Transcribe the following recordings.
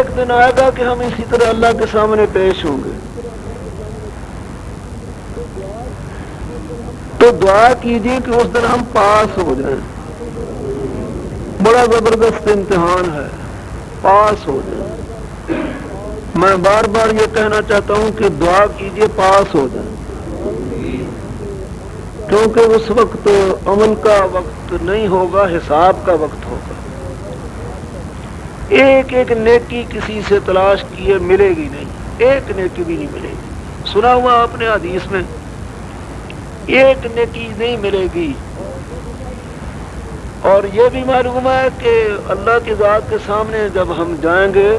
ایک دن آئے گا کہ ہم اسی طرح اللہ کے سامنے پیش ہوں گے، تو دعا کیجیے کہ اس دن ہم پاس ہو جائیں۔ بڑا زبردست امتحان ہے، پاس ہو جائیں۔ میں بار بار یہ کہنا چاہتا ہوں کہ دعا کیجیے پاس ہو جائیں، کیونکہ اس وقت عمل کا وقت نہیں ہوگا، حساب کا وقت ہوگا۔ ایک ایک نیکی کسی سے تلاش کیے ملے گی نہیں، ایک نیکی بھی نہیں ملے گی۔ سنا ہوا آپ نے حدیث میں، ایک نیکی نہیں ملے گی۔ اور یہ بھی معلوم ہے کہ اللہ کی ذات کے سامنے جب ہم جائیں گے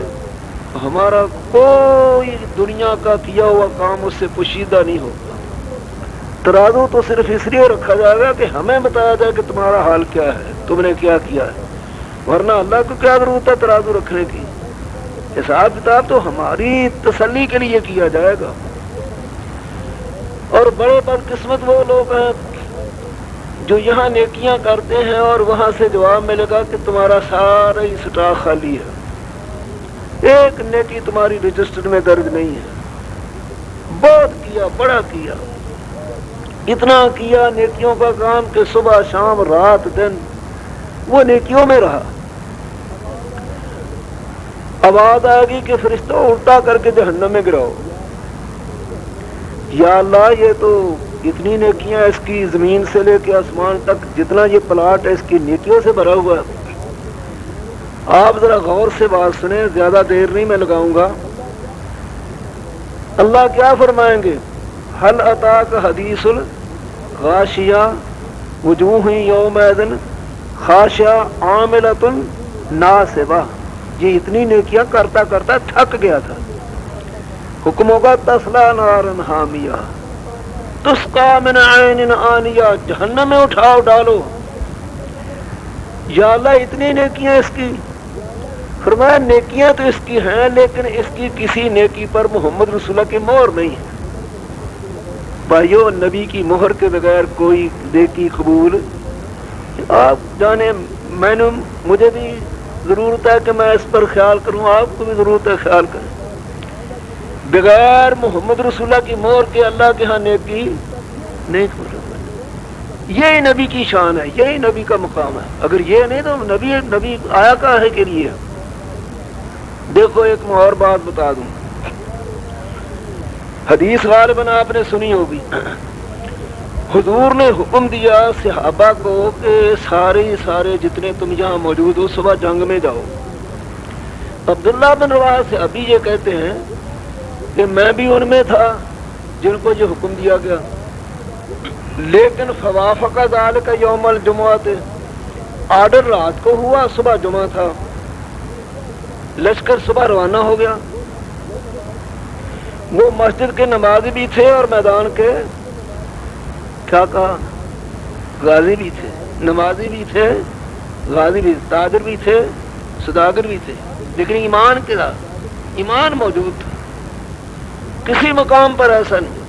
تو ہمارا کوئی دنیا کا کیا ہوا کام اس سے پوشیدہ نہیں ہوگا۔ ترازو تو صرف اس لیے رکھا جائے گا کہ ہمیں بتایا جائے کہ تمہارا حال کیا ہے، تم نے کیا کیا ہے، ورنہ اللہ کو کیا ضرورت ہے ترازو رکھنے کی؟ حساب کتاب تو ہماری تسلی کے لیے کیا جائے گا۔ اور بڑے بدقسمت وہ لوگ ہیں جو یہاں نیکیاں کرتے ہیں اور وہاں سے جواب ملے گا کہ تمہارا سارا ہی سٹاک خالی ہے، ایک نیکی تمہاری رجسٹر میں درج نہیں ہے۔ بہت کیا، بڑا کیا، اتنا کیا نیکیوں کا کام کہ صبح شام رات دن وہ نیکیوں میں رہا۔ آواز آئے گی کہ فرشتوں الٹا کر کے جہنم میں گراؤ۔ یا اللہ، یہ تو اتنی نیکیاں، اس کی زمین سے لے کے آسمان تک جتنا یہ پلاٹ ہے اس کی نیکیوں سے بھرا ہوا ہے۔ آپ ذرا غور سے بات سنیں، زیادہ دیر نہیں میں لگاؤں گا۔ اللہ کیا فرمائیں گے؟ حل اتاک حدیث الغاشیہ وجوہ یومئذ خاشعہ عاملۃ ناصبہ۔ یہ اتنی نیکیاں کرتا کرتا تھک گیا تھا۔ حکم ہوگا تسلا نارا حامیہ تسقا من عین آنیہ، جہنم میں اٹھاؤ ڈالو۔ یا اللہ اتنی نیکیاں اس کی، فرمایا نیکیاں تو اس کی ہیں لیکن اس کی کسی نیکی پر محمد رسول اللہ کی مہر نہیں ہے۔ بھائیو، نبی کی مہر کے بغیر کوئی نیکی قبول، آپ جانے مجھے بھی ضرورت ہے کہ میں اس پر خیال کروں، آپ کو بھی ضرورت ہے خیال کریں۔ بغیر محمد رسول اللہ کی مہر کے اللہ کے ہاں نیکی نہیں قبول۔ یہی نبی کی شان ہے، یہی نبی کا مقام ہے۔ اگر یہ نہیں تو نبی آیا کاہے کے لیے؟ دیکھو ایک میں اور بات بتا دوں، حدیث غالباً آپ نے سنی ہوگی، حضور نے حکم دیا صحابہ کو کہ سارے جتنے تم یہاں موجود ہو صبح جنگ میں جاؤ۔ عبداللہ بن رواحہ سے ابھی یہ کہتے ہیں کہ میں بھی ان میں تھا جن کو یہ حکم دیا گیا، لیکن فوافق ذالک یوم الجمعہ، آرڈر رات کو ہوا، صبح جمعہ تھا، لشکر صبح روانہ ہو گیا۔ وہ مسجد کے نمازی بھی تھے اور میدان کے کیا کہا غازی بھی تھے، نمازی بھی تھے، غازی بھی، تاجر بھی تھے، سوداگر بھی تھے، لیکن ایمان کے ساتھ ایمان موجود تھا، کسی مقام پر ایسا نہیں۔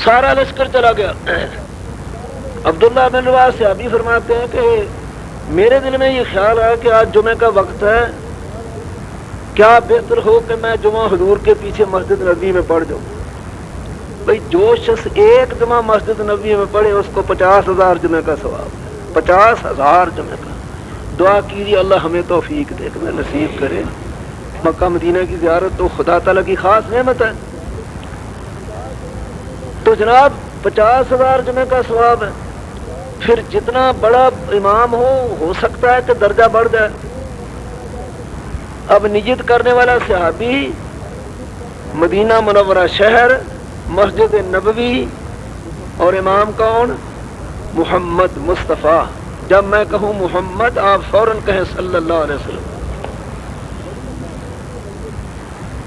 سارا لشکر چلا گیا۔ عبداللہ بن رواحہ سے ابھی فرماتے ہیں کہ میرے دل میں یہ خیال آیا کہ آج جمعے کا وقت ہے، کیا بہتر ہو کہ میں جمعہ حضور کے پیچھے مسجد نبوی میں پڑھ جاؤں۔ بھئی جو شخص ایک جمعہ مسجد نبوی میں پڑھے اس کو 50,000 جمعے کا ثواب ہے، 50,000 جمعے کا۔ دعا کیجیے اللہ ہمیں توفیق دے کہ نصیب کرے۔ مکہ مدینہ کی زیارت تو خدا تعالیٰ کی خاص نعمت ہے۔ تو جناب 50,000 جمعے کا ثواب ہے۔ پھر جتنا بڑا امام ہو سکتا ہے کہ درجہ بڑھ جائے۔ اب نیت کرنے والا صحابی، مدینہ منورہ شہر، مسجد نبوی، اور امام کون؟ محمد مصطفیٰ۔ جب میں کہوں محمد آپ فوراً کہیں صلی اللہ علیہ وسلم۔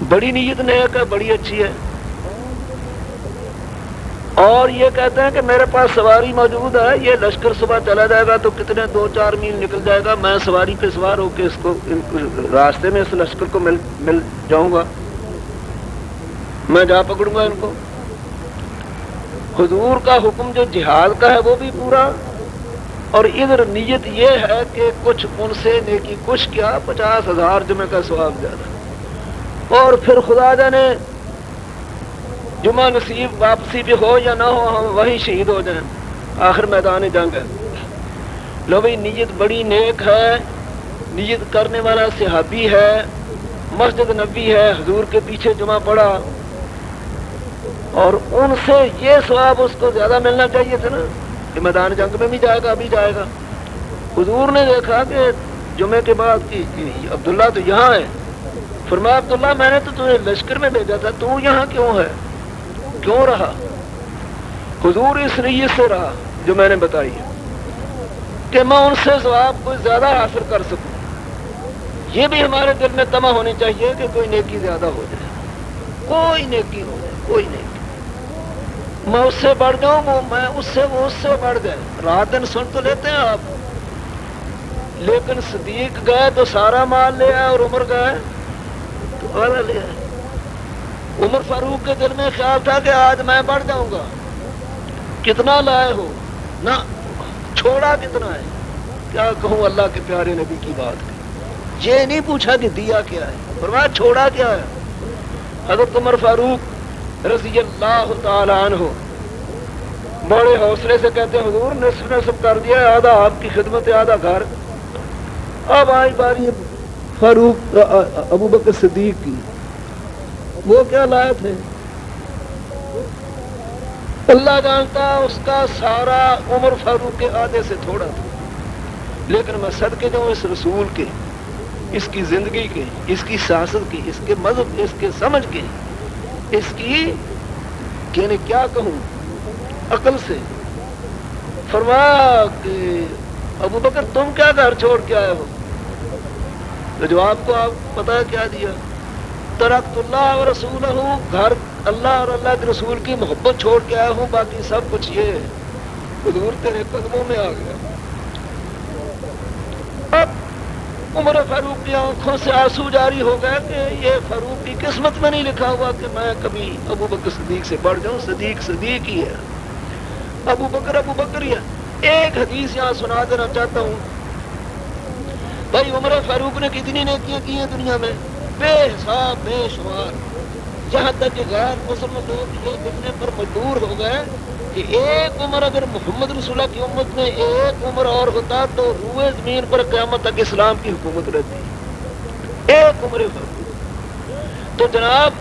بڑی نیت نیک ہے، بڑی اچھی ہے۔ اور یہ کہتے ہیں کہ میرے پاس سواری موجود ہے، یہ لشکر صبح چلا جائے گا تو کتنے 2-4 میل نکل جائے گا، میں سواری پہ سوار ہو کے اس کو راستے میں اس لشکر کو مل جاؤں گا، میں جا پکڑوں گا ان کو۔ حضور کا حکم جو جہاد کا ہے وہ بھی پورا، اور ادھر نیت یہ ہے کہ کچھ ان سے نیکی کچھ کیا 50,000 جمعے کا ثواب زیادہ، اور پھر خدا جانے جمعہ نصیب واپسی بھی ہو یا نہ ہو، ہم وہیں شہید ہو جائیں، آخر میدان جنگ ہے۔ لو بھائی نیت بڑی نیک ہے، نیت کرنے والا صحابی ہے، مسجد نبی ہے، حضور کے پیچھے جمعہ پڑا، اور ان سے یہ ثواب اس کو زیادہ ملنا چاہیے تھا نا کہ میدان جنگ میں بھی جائے گا، ابھی جائے گا۔ حضور نے دیکھا کہ جمعے کے بعد کہ عبداللہ تو یہاں ہے، فرمایا عبداللہ میں نے تو تمہیں لشکر میں بھیجا تھا، تو یہاں کیوں ہے، کیوں رہا؟ حضور اس نیت سے رہا جو میں نے بتائی کہ میں ان سے ثواب کو زیادہ حاصل کر سکوں۔ یہ بھی ہمارے دل میں طمع ہونی چاہیے کہ کوئی نیکی زیادہ ہو جائے، کوئی نیکی ہو جائے، کوئی نیکی، میں اس سے بڑھ جاؤں، میں اس سے بڑھ جائے۔ رات دن سن تو لیتے ہیں آپ، لیکن صدیق گئے تو سارا مال لے آئے، اور عمر گئے تو آدھا لے آئے۔ عمر فاروق کے دل میں خیال تھا کہ آج میں بڑھ جاؤں گا، کتنا لائے ہو نہ، چھوڑا کتنا ہے، کیا کہوں اللہ کے پیارے نبی کی بات، یہ نہیں پوچھا کہ دیا کیا ہے، فرمایا چھوڑا کیا ہے۔ حضرت عمر فاروق رضی اللہ تعالی عنہ بڑے حوصلے سے کہتے ہیں حضور نصف نصف کر دیا، آدھا آپ کی خدمت، آدھا گھر۔ اب آئی باری فاروق ابو بکر صدیق کی، وہ کیا لائے تھے اللہ جانتا، اس کا سارا عمر فاروق کے آدھے سے تھوڑا تھا، لیکن میں صدقے جاؤں اس رسول کے، اس کی زندگی کے، اس کی سیاست کی، اس کے مذہب، اس کے سمجھ کے، اس کی یعنی کیا کہوں عقل سے۔ فرمایا کہ ابو بکر تم کیا گھر چھوڑ کے آئے ہو؟ تو جواب کو آپ پتہ ہے کیا دیا، ترکت اللہ و رسولہ، گھر اللہ اور اللہ کے رسول کی محبت چھوڑ کے آیا ہوں، باقی سب کچھ یہ ہے، حضور تیرے قدموں میں آ گیا۔ اب عمر فاروق کی آنکھوں سے آنسو جاری ہو گئے کہ یہ فاروق کی قسمت میں نہیں لکھا ہوا کہ میں کبھی ابو بکر صدیق سے بڑھ جاؤں، صدیق صدیق ہی ہے، ابو بکر ہی ہے۔ ایک حدیث یہاں سنا دینا چاہتا ہوں، بھائی عمر فاروق نے کتنی نیکیاں کی ہیں دنیا میں، بے حساب بے شمار، یہاں تک کہ غیر مسلم لوگ یہ دیکھنے پر مجبور ہو گئے کہ ایک عمر اگر محمد رسول اللہ کی امت میں ایک عمر اور ہوتا تو روئے زمین پر قیامت تک اسلام کی حکومت رہتی، ایک عمر فاروق۔ تو جناب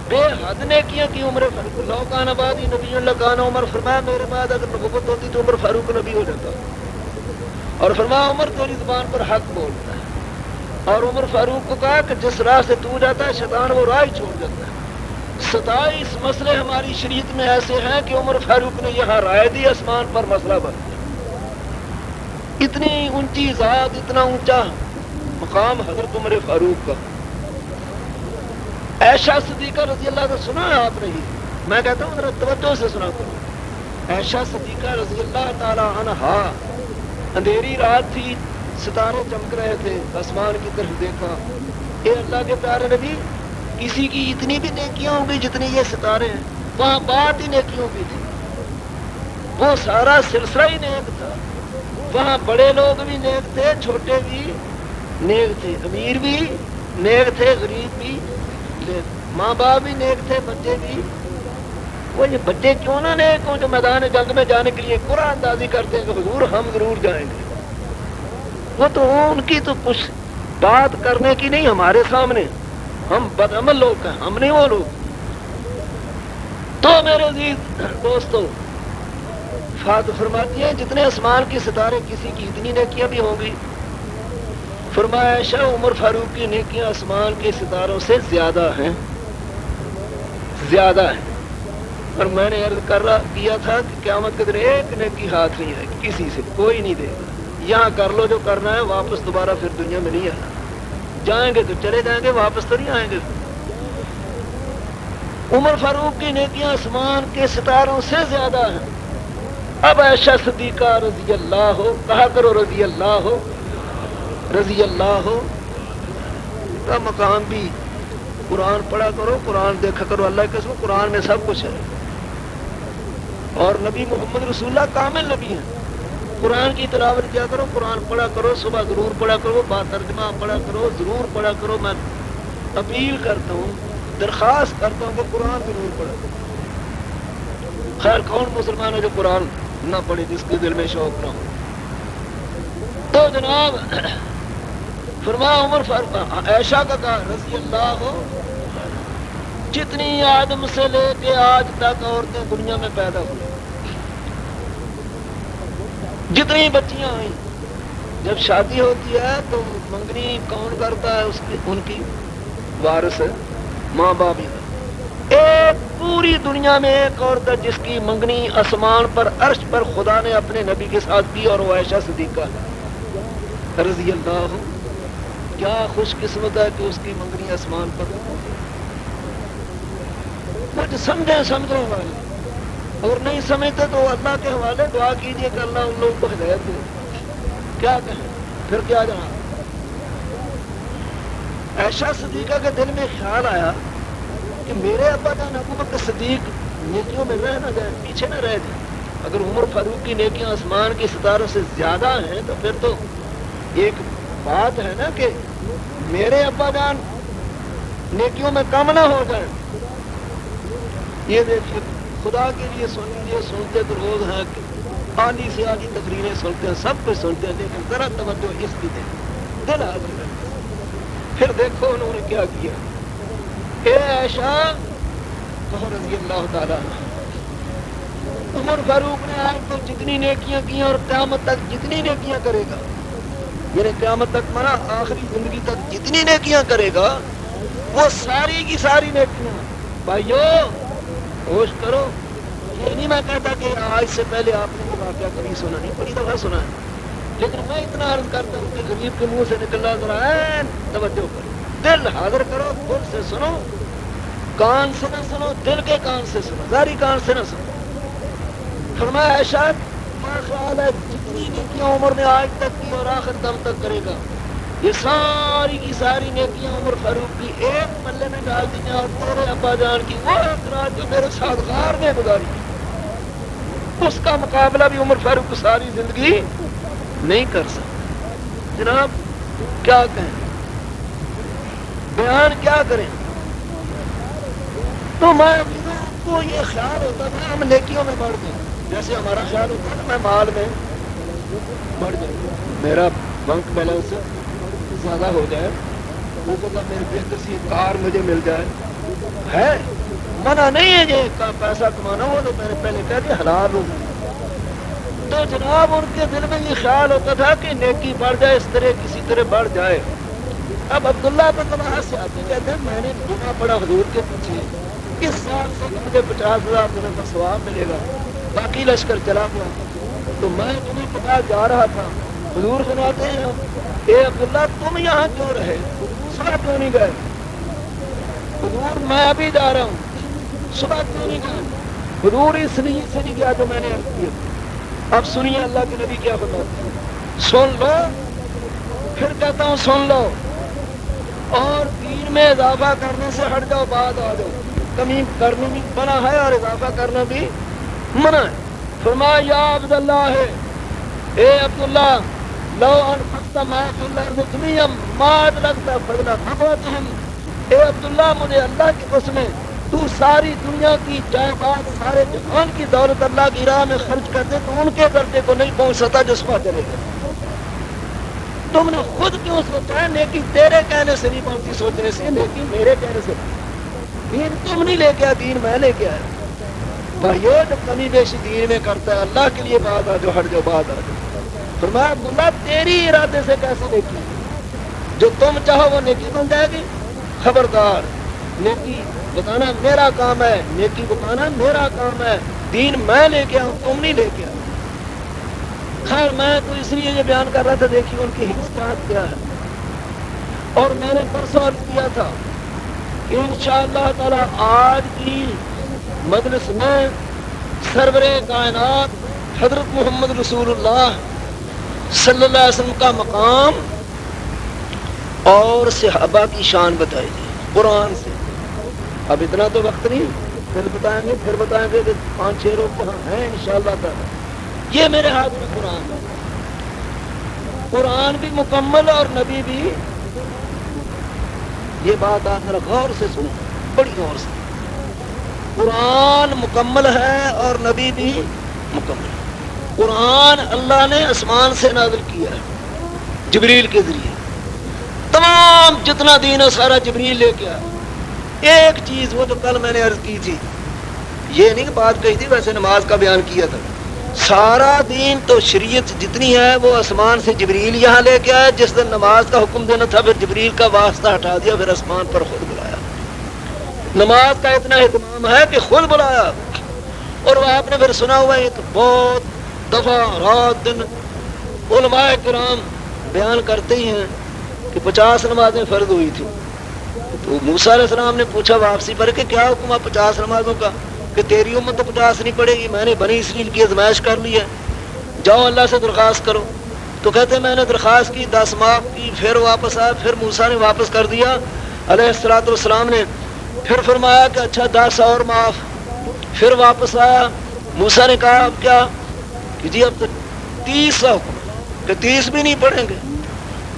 بے حد نیکیاں کی عمر فاروق، لو کان بعدی نبی اللہ کان عمر، فرمایا میرے بعد اگر نبوت ہوتی تو عمر فاروق نبی ہو جاتا، اور فرمایا عمر تیری زبان پر حق بولتا ہے، اور عمر فاروق کو کہا کہ جس راہ سے تو جاتا ہے شیطان وہ راہ چھوڑ جاتا ہے۔ 27 مسئلے ہماری شریعت میں ایسے ہیں کہ عمر فاروق نے یہاں رائے دی، آسمان پر مسئلہ بن گیا۔ اتنی اونچی ذات، اتنا اونچا مقام حضرت عمر فاروق کا۔ عائشہ صدیقہ رضی اللہ عنہ سنا ہے آپ نے ہی، میں کہتا ہوں ذرا توجہ سے سنا کرو۔ عائشہ صدیقہ رضی اللہ تعالی عنہا، اندھیری رات تھی، ستارے چمک رہے تھے، آسمان کی طرف دیکھا، اے اللہ کے پیارے نبی کسی کی اتنی بھی نیکیاں ہوں گی جتنی یہ ستارے ہیں، وہاں بات ہی نیکیوں کی تھی، وہ سارا سلسلہ ہی نیک تھا، وہاں بڑے لوگ بھی نیک تھے، چھوٹے بھی نیک تھے، امیر بھی نیک تھے، غریب بھی، ماں باپ بھی نیک تھے، بچے بھی۔ وہ یہ بچے کیوں نہ نیک ہوں جو میدان جنگ میں جانے کے لیے قرآن اندازی کرتے ہیں کہ حضور ہم ضرور جائیں گے، وہ تو ان کی تو کچھ بات کرنے کی نہیں ہمارے سامنے، ہم بدعمل لوگ ہیں، ہم نہیں وہ لوگ۔ تو میرے عزیز دوستو، فاتح فرماتی ہیں جتنے آسمان کے ستارے کسی کی اتنی نیکیاں بھی ہوں گی، فرمایا عائشہ عمر فاروق کی نیکیاں آسمان کے ستاروں سے زیادہ ہیں، زیادہ ہیں۔ اور میں نے عرض کیا تھا کہ قیامت کے دن ایک نیکی ہاتھ نہیں آئے گی کسی سے، کوئی نہیں دے گا، یہاں کر لو جو کرنا ہے، واپس دوبارہ پھر دنیا میں نہیں آنا، جائیں گے تو چلے جائیں گے، واپس تو نہیں آئیں گے۔ عمر فاروق کی نیکیاں آسمان کے ستاروں سے زیادہ ہیں۔ اب عائشہ صدیقہ رضی اللہ ہو، کہا کرو رضی اللہ ہو، رضی اللہ ہو کا مقام بھی، قرآن پڑھا کرو، قرآن دیکھا کرو، اللہ کے قسم قرآن میں سب کچھ ہے، اور نبی محمد رسول اللہ کامل نبی ہیں، قرآن کی تلاوت کیا کرو، قرآن پڑھا کرو، صبح ضرور پڑھا کرو، با ترجمہ پڑھا کرو، ضرور پڑھا کرو. میں اپیل کرتا ہوں، درخواست کرتا ہوں کہ قرآن ضرور پڑھا کرو. خیر کون مسلمان ہے جو قرآن نہ پڑھے، جس کے دل میں شوق نہ ہو؟ تو جناب فرمایا عمر فاروق عائشہ کا کہا رضی اللہ ہو، جتنی آدم سے لے کے آج تک عورتیں دنیا میں پیدا ہوئی، جتنی بچیاں آئیں، جب شادی ہوتی ہے تو منگنی کون کرتا ہے؟ ان کی وارث ماں باپ ہی. ایک پوری دنیا میں ایک عورت ہے جس کی منگنی آسمان پر عرش پر خدا نے اپنے نبی کے ساتھ کی، اور وہ عائشہ صدیقہ رضی اللہ عنہ. کیا خوش قسمت ہے کہ اس کی منگنی آسمان پر. کچھ سمجھیں والے، اور نہیں سمجھتے تو اللہ کے حوالے دعا کیجئے کہ اللہ ان لوگوں کو ہدایت دے. کیا کہیں پھر کیا جانا. عائشہ صدیقہ کے دل میں خیال آیا کہ میرے ابا جان ابو بکر صدیق نیکیوں میں رہ نہ جائیں، پیچھے نہ رہ جائیں. اگر عمر فاروق کی نیکیاں آسمان کی ستاروں سے زیادہ ہیں تو پھر تو ایک بات ہے نا کہ میرے ابا جان نیکیوں میں کم نہ ہو جائیں. یہ دیکھیے خدا کے لیے سن لیجیے، سنتے تو روز ہیں کہ آدھی سے آدھی تقریریں سنتے ہیں، سب کچھ سنتے ہیں، لیکن ذرا توجہ اس کی دیں، دل حاضر ہے. پھر دیکھو انہوں نے کیا کیا. اے عائشہ رضی اللہ تعالیٰ عمر فاروق نے آج تو جتنی نیکیاں کی اور قیامت تک جتنی نیکیاں کرے گا، یعنی قیامت تک مانا آخری زندگی تک جتنی نیکیاں کرے گا وہ ساری کی ساری نیکیاں. بھائیو ہوش کرو. یہ نہیں میں کہتا کہ آج سے پہلے آپ نے یہ واقعہ کبھی سنا نہیں، بڑی دفعہ سنا ہے، لیکن میں اتنا عرض کرتا ہوں کہ غریب کے منہ سے نکلنا ذرا توجہ کرو، دل حاضر کرو، دل سے سنو، کان سے نہ سنو، دل کے کان سے سنو، ظاہری کان سے نہ سنو. فرمایا عائشہ میرا خیال ہے جتنی نیکیاں عمر نے آج تک کی اور آخر دم تک کرے گا، یہ ساری کی ساری نیکیاں عمر فاروق کی ایک پلے میں ڈال دی ہیں، اور تیرے ابا جان کی وہ رات جو میرے ساتھ غار میں گزاری اس کا مقابلہ بھی عمر فاروق ساری زندگی نہیں کر سکتا. جناب کیا کہیں، بیان کیا کریں. تو میں کو یہ خیال ہوتا تھا ہم نیکیوں میں بڑھ گئے، جیسے ہمارا خیال ہوتا ہے میں مال میں بڑھ جائے، میرا بینک بیلنس زیادہ ہو جائے، وہ میری بہتر سی کار مجھے مل جائے. ہے منع نہیں ہے یہ پیسہ کمانا، وہ تو میں نے پہلے کہہ دیا حلال ہو. تو جناب ان کے دل میں یہ خیال ہوتا تھا کہ نیکی بڑھ جائے، اس طرح کسی طرح بڑھ جائے. اب عبداللہ بن رواحہ سے آتے کہتے ہیں میں نے بنا پڑا حضور کے پیچھے، اس سال سے مجھے 50,000 دنوں کا ثواب ملے گا، باقی لشکر چلا ہوا. تو میں تمہیں پتا جا رہا تھا، حضور سناتے ہیں اے عبداللہ تم یہاں کیوں رہے، صبح کیوں نہیں گئے؟ حضور میں ابھی جا رہا ہوں، صبح کیوں نہیں گئے؟ حضور اس لیے سے نہیں گیا جو میں نے عرض کیا. اب سنیے اللہ کے نبی کیا فرماتے ہیں، سن لو، پھر کہتا ہوں سن لو، اور دین میں اضافہ کرنے سے ہٹ جاؤ، بعد آ جاؤ. کمی کرنی بھی منع ہے اور اضافہ کرنا بھی منع ہے. فرمایا یا عبداللہ ہے، اے عبداللہ لو انفقت ما فی الارض جميعا ما ادرکت فضل خطوتهم. اے عبداللہ مجھے اللہ کی قسم ہے تو ساری دنیا کی جائیداد، سارے جہان کی دولت اللہ کی راہ میں خرچ کر دے تو ان کے درجے کو نہیں پہنچ سکتا جس پر چلے گا. تم نے خود کیوں سوچا ہے نیکی تیرے کہنے سے نہیں پہنچتی، سوچنے سے، نیکی میرے کہنے سے. دین تم نہیں لے کے آیا، دین میں لے کے آیا. بھائیو جب کمی بیشی دین میں کرتا ہے اللہ کے لیے بات آ جو ہٹ جاؤ، بات آ جاؤ. فرمایا عبداللہ تیری ارادے سے کیسے نیکی، جو تم چاہو وہ نیکی بن جائے گی. خبردار، نیکی بتانا میرا کام ہے، نیکی بتانا میرا کام ہے، دین میں لے کے آؤں، تم نہیں لے کے آؤ. خیر میں تو اس لیے یہ بیان کر رہا تھا، دیکھیے ان کی حکمت کیا ہے. اور میں نے پرسوں عرض کیا تھا کہ انشاءاللہ تعالی آج کی مجلس میں سرور کائنات حضرت محمد رسول اللہ صلی اللہ علیہ وسلم کا مقام اور صحابہ کی شان بتائی گئی قرآن سے. اب اتنا تو وقت نہیں، پھر بتائیں گے کہ 5-6 روز کہاں ہیں انشاءاللہ تعالی. یہ میرے ہاتھ میں قرآن ہے، قرآن بھی مکمل اور نبی بھی. یہ بات آپ ذرا غور سے سنو، بڑی غور سے. قرآن مکمل ہے اور نبی بھی مکمل ہے. قرآن اللہ نے آسمان سے نازل کیا ہے جبریل کے ذریعے. تمام جتنا دین ہے سارا جبریل لے کے آیا. ایک چیز وہ جو کل میں نے عرض کی تھی، یہ نہیں کہ بات کہی تھی، ویسے نماز کا بیان کیا تھا. سارا دین تو شریعت جتنی ہے وہ آسمان سے جبریل یہاں لے کے آیا. جس دن نماز کا حکم دینا تھا پھر جبریل کا واسطہ ہٹا دیا، پھر آسمان پر خود بلایا. نماز کا اتنا اہتمام ہے کہ خود بلایا. اور وہ آپ نے پھر سنا ہوا ہے تو بہت دفعہ رات دن علماء کرام بیان کرتے ہی ہیں کہ 50 نمازیں فرض ہوئی تھیں. تو موسیٰ علیہ السلام نے پوچھا واپسی پر کہ کیا حکم ہے 50 نمازوں کا؟ کہ تیری امت تو 50 نہیں پڑے گی، میں نے بنی اسرائیل کی آزمائش کر لی ہے، جاؤ اللہ سے درخواست کرو. تو کہتے ہیں میں نے درخواست کی، 10 معاف کی، پھر واپس آیا. پھر موسیٰ نے واپس کر دیا علیہ السلام نے. پھر فرمایا کہ اچھا 10 اور معاف. پھر واپس آیا. موسیٰ نے کہا اب کیا؟ کہ جی اب تو 30 کا حکم ہے کہ 30 بھی نہیں پڑھیں گے.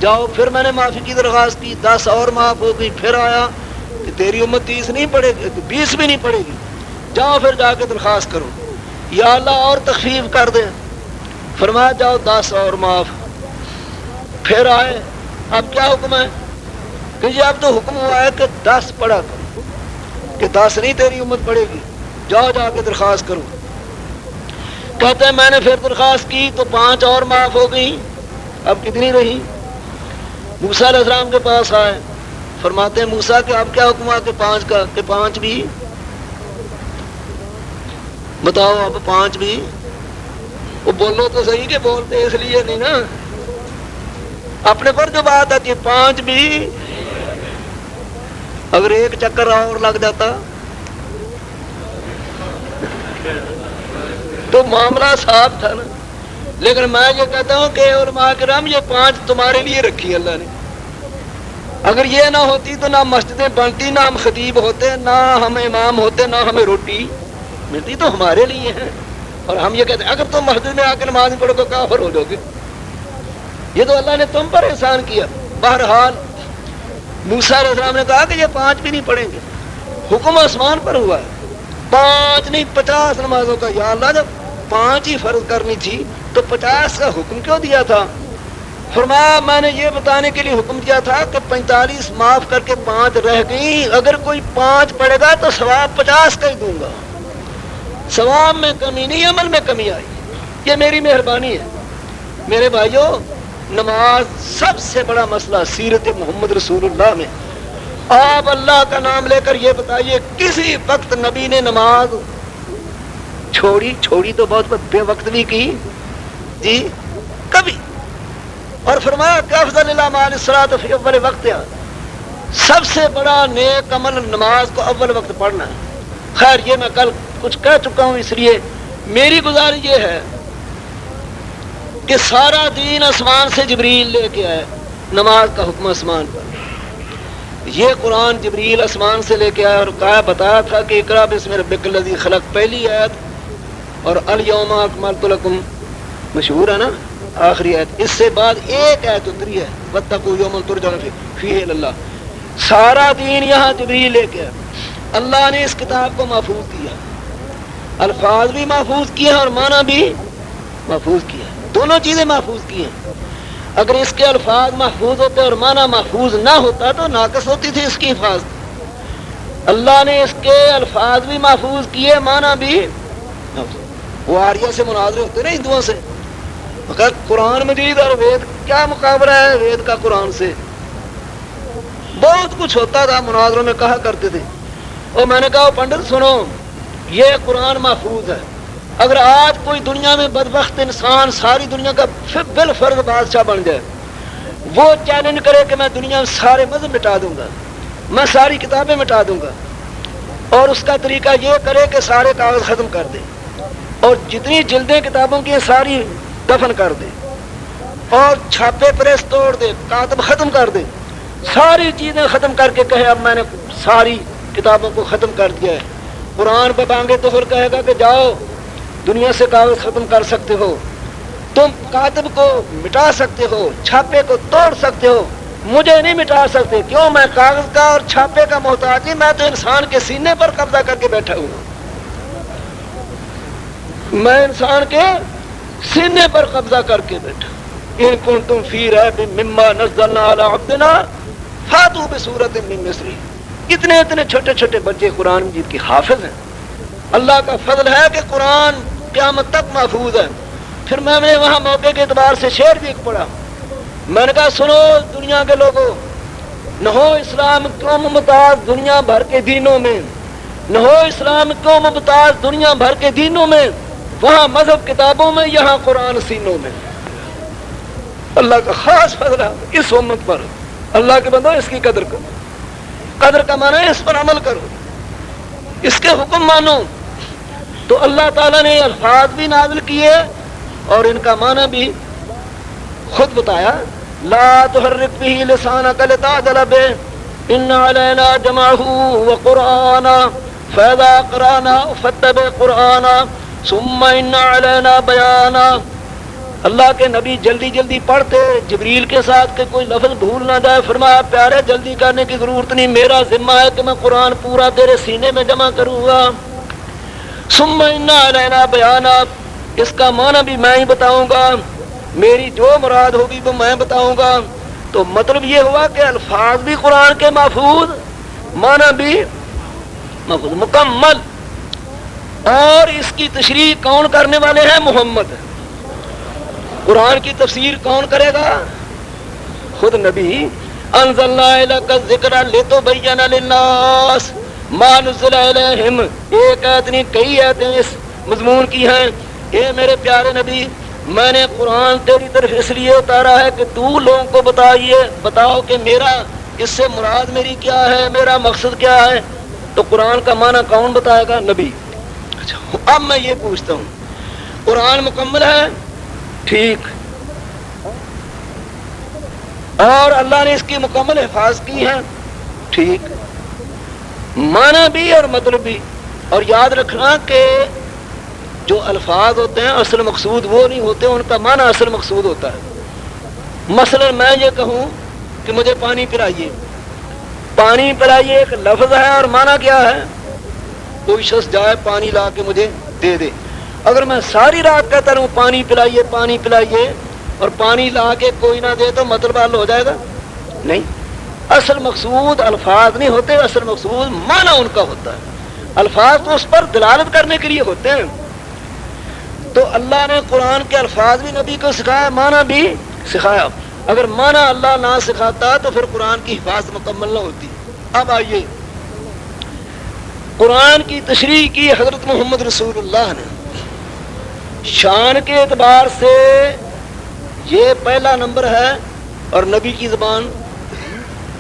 جاؤ. پھر میں نے معافی کی درخواست کی، 10 اور معاف ہو گئی. پھر آیا کہ تیری امت 30 نہیں پڑھے گی، 20 بھی نہیں پڑھے گی. جاؤ پھر جا کے درخواست کرو یا اللہ اور تخفیف کر دے. فرمایا جاؤ 10 اور معاف. پھر آئے. اب کیا حکم ہے؟ کہ جی اب تو حکم ہوا ہے کہ 10 پڑھا کرو، کہ 10 نہیں تیری امت پڑھے گی. جاؤ جا کے درخواست کرو. کہتے ہیں میں نے پھر درخواست کی تو 5 اور معاف ہو گئی. اب کتنی رہی؟ موسیٰ علیہ السلام کے پاس آئے. فرماتے ہیں موسیٰ کہ اب کیا حکم ہوا کہ 5 کا؟ کہ 5 بھی بتاؤ. اب 5 بھی وہ بولو تو صحیح، کہ بولتے اس لیے نہیں نا اپنے پر جو بات ہے کہ 5 بھی اگر ایک چکر اور لگ جاتا تو معاملہ صاف تھا نا. لیکن میں یہ کہتا ہوں کہ علماء کرام یہ 5 تمہارے لیے رکھی اللہ نے. اگر یہ نہ ہوتی تو نہ مسجدیں بنتی، نہ ہم خطیب ہوتے، نہ ہم امام ہوتے، نہ ہمیں روٹی ملتی. تو ہمارے لیے ہیں. اور ہم یہ کہتے ہیں اگر تم مسجد میں آ کے نماز نہیں پڑھو تو کافر ہو جاؤ گے. یہ تو اللہ نے تم پر احسان کیا. بہرحال موسیٰ علیہ السلام نے کہا کہ یہ 5 بھی نہیں پڑھیں گے. حکم آسمان پر ہوا ہے 5 نہیں 50 نمازوں کا. یا اللہ جب 5 ہی فرض کرنی تھی تو 50 کا حکم کیوں دیا تھا؟ فرمایا میں نے یہ بتانے کے لیے حکم دیا تھا کہ 45 معاف کر کے 5 رہ گئی. اگر کوئی 5 پڑھے گا تو ثواب 50 کا ہی دوں گا. ثواب میں کمی نہیں، عمل میں کمی آئی. یہ میری مہربانی ہے. میرے بھائیوں، نماز سب سے بڑا مسئلہ سیرت محمد رسول اللہ میں. آپ اللہ کا نام لے کر یہ بتائیے کسی وقت نبی نے نماز چھوڑی تو بہت بے وقت بھی کی جی کبھی. اور فرمایا کہ افضل الاعمال الصلاۃ فی اول وقتها. سب سے بڑا نیک عمل نماز کو اول وقت پڑھنا ہے. خیر یہ میں کل کچھ کہہ چکا ہوں، اس لیے میری گزارش یہ ہے کہ سارا دین آسمان سے جبریل لے کے آئے. نماز کا حکم آسمان پر. یہ قرآن جبریل آسمان سے لے کے آیا اور کہا بتایا تھا کہ اقرا بسم ربک الذی خلق پہلی آیت، اور الیوم اکملت لکم مشہور ہے نا آخری آیت. اس سے بعد ایک آیت اتری ہے واتقوا یوما ترجعون فیہ الی اللہ. سارا دین یہاں جبریل لے کے آیا. اللہ نے اس کتاب کو محفوظ کیا، الفاظ بھی محفوظ کیے اور معنی بھی محفوظ کیا. دونوں چیزیں محفوظ کی ہیں. اگر اس کے الفاظ محفوظ ہوتے اور معنی محفوظ نہ ہوتا تو ناقص ہوتی تھی اس کی حفاظت. اللہ نے اس کے الفاظ بھی محفوظ کیے، معنی بھی. وہ آریہ سے مناظرے ہوتے نا ہندوؤں سے، مگر قرآن مجید اور وید کیا مقابلہ ہے وید کا قرآن سے. بہت کچھ ہوتا تھا مناظروں میں، کہا کرتے تھے. اور میں نے کہا پنڈت سنو، یہ قرآن محفوظ ہے. اگر آج کوئی دنیا میں بدبخت انسان ساری دنیا کا بالفرض بادشاہ بن جائے، وہ چیلنج کرے کہ میں دنیا میں سارے مذہب مٹا دوں گا، میں ساری کتابیں مٹا دوں گا، اور اس کا طریقہ یہ کرے کہ سارے کاغذ ختم کر دے اور جتنی جلدیں کتابوں کی ساری دفن کر دے اور چھاپے پریس توڑ دے، کاتب ختم کر دے، ساری چیزیں ختم کر کے کہے اب میں نے ساری کتابوں کو ختم کر دیا ہے. قرآن پہ مانگے تو پھر کہے گا کہ جاؤ دنیا سے کاغذ ختم کر سکتے ہو. تم کاتب کو مٹا سکتے ہو، چھاپے کو توڑ سکتے ہو، مجھے نہیں مٹا سکتے. کیوں؟ میں کاغذ کا اور چھاپے کا محتاج نہیں، میں تو انسان کے سینے پر قبضہ کر کے بیٹھا ہوں. میں انسان کے سینے پر قبضہ کر کے بیٹھا. ان کنتم فی ریب مما نزلنا علی عبدنا فاتوا بسورۃ من مثلہ. اتنے اتنے چھوٹے چھوٹے بچے قرآن مجید کے حافظ ہیں. اللہ کا فضل ہے کہ قرآن قیامت تک محفوظ ہے. پھر میں نے وہاں موقع کے اعتبار سے شعر بھی ایک پڑھا. میں نے کہا سنو دنیا کے لوگوں، نہ ہو اسلام کیوں ممتاز دنیا بھر کے دینوں میں، نہ ہو اسلام کیوں ممتاز دنیا بھر کے دینوں میں، وہاں مذہب کتابوں میں، یہاں قرآن سینوں میں. اللہ کا خاص فضل ہے اس امت پر. اللہ کے بندو اس کی قدر کرو. قدر کا معنی ہے اس پر عمل کرو، اس کے حکم مانو. تو اللہ تعالیٰ نے الفاظ بھی نازل کیے اور ان کا معنی بھی خود بتایا. لا تحرک به لسانک لتعجل به ان علینا جمعہ وقرآنا فاذا قرأناه فاتبع قرآنا ثم ان علینا بیانا. اللہ کے نبی جلدی جلدی پڑھتے جبریل کے ساتھ کہ کوئی لفظ بھول نہ جائے. فرمایا پیارے جلدی کرنے کی ضرورت نہیں، میرا ذمہ ہے کہ میں قرآن پورا تیرے سینے میں جمع کروں گا. ثم ان علینا بیانا، اس کا معنی بھی میں ہی بتاؤں گا، میری جو مراد ہوگی وہ میں بتاؤں گا. تو مطلب یہ ہوا کہ الفاظ بھی قرآن کے محفوظ، معنی بھی محفوظ مکمل. اور اس کی تشریح کون کرنے والے ہیں؟ محمد. قرآن کی تفسیر کون کرے گا؟ خود نبی. انزلنا الیک الذکر لتبین للناس ما نزل الیہم. ایک آیت نہیں کئی آیتیں اس مضمون کی ہیں. اے میرے پیارے نبی، میں نے قرآن تیری طرف اس لیے اتارا ہے کہ تو لوگوں کو بتاؤ کہ میرا اس سے مراد میری کیا ہے، میرا مقصد کیا ہے. تو قرآن کا معنی کون بتائے گا؟ نبی. اچھا اب میں یہ پوچھتا ہوں، قرآن مکمل ہے؟ ٹھیک. اور اللہ نے اس کی مکمل حفاظت کی ہے؟ ٹھیک. معنی بھی اور مطلب بھی. اور یاد رکھنا کہ جو الفاظ ہوتے ہیں اصل مقصود وہ نہیں ہوتے، ان کا معنی اصل مقصود ہوتا ہے. مثلا میں یہ کہوں کہ مجھے پانی پلائیے، پانی پلائیے ایک لفظ ہے اور معنی کیا ہے؟ کوئی شخص جائے پانی لا کے مجھے دے دے. اگر میں ساری رات کہتا رہوں پانی پلائیے پانی پلائیے اور پانی لا کے کوئی نہ دے تو مطلب حل ہو جائے گا؟ نہیں. اصل مقصود الفاظ نہیں ہوتے، اصل مقصود معنی ان کا ہوتا ہے. الفاظ تو اس پر دلالت کرنے کے لیے ہوتے ہیں. تو اللہ نے قرآن کے الفاظ بھی نبی کو سکھایا، معنی بھی سکھایا. اگر معنی اللہ نہ سکھاتا تو پھر قرآن کی حفاظت مکمل نہ ہوتی. اب آئیے قرآن کی تشریح کی حضرت محمد رسول اللہ نے. شان کے اعتبار سے یہ پہلا نمبر ہے اور نبی کی زبان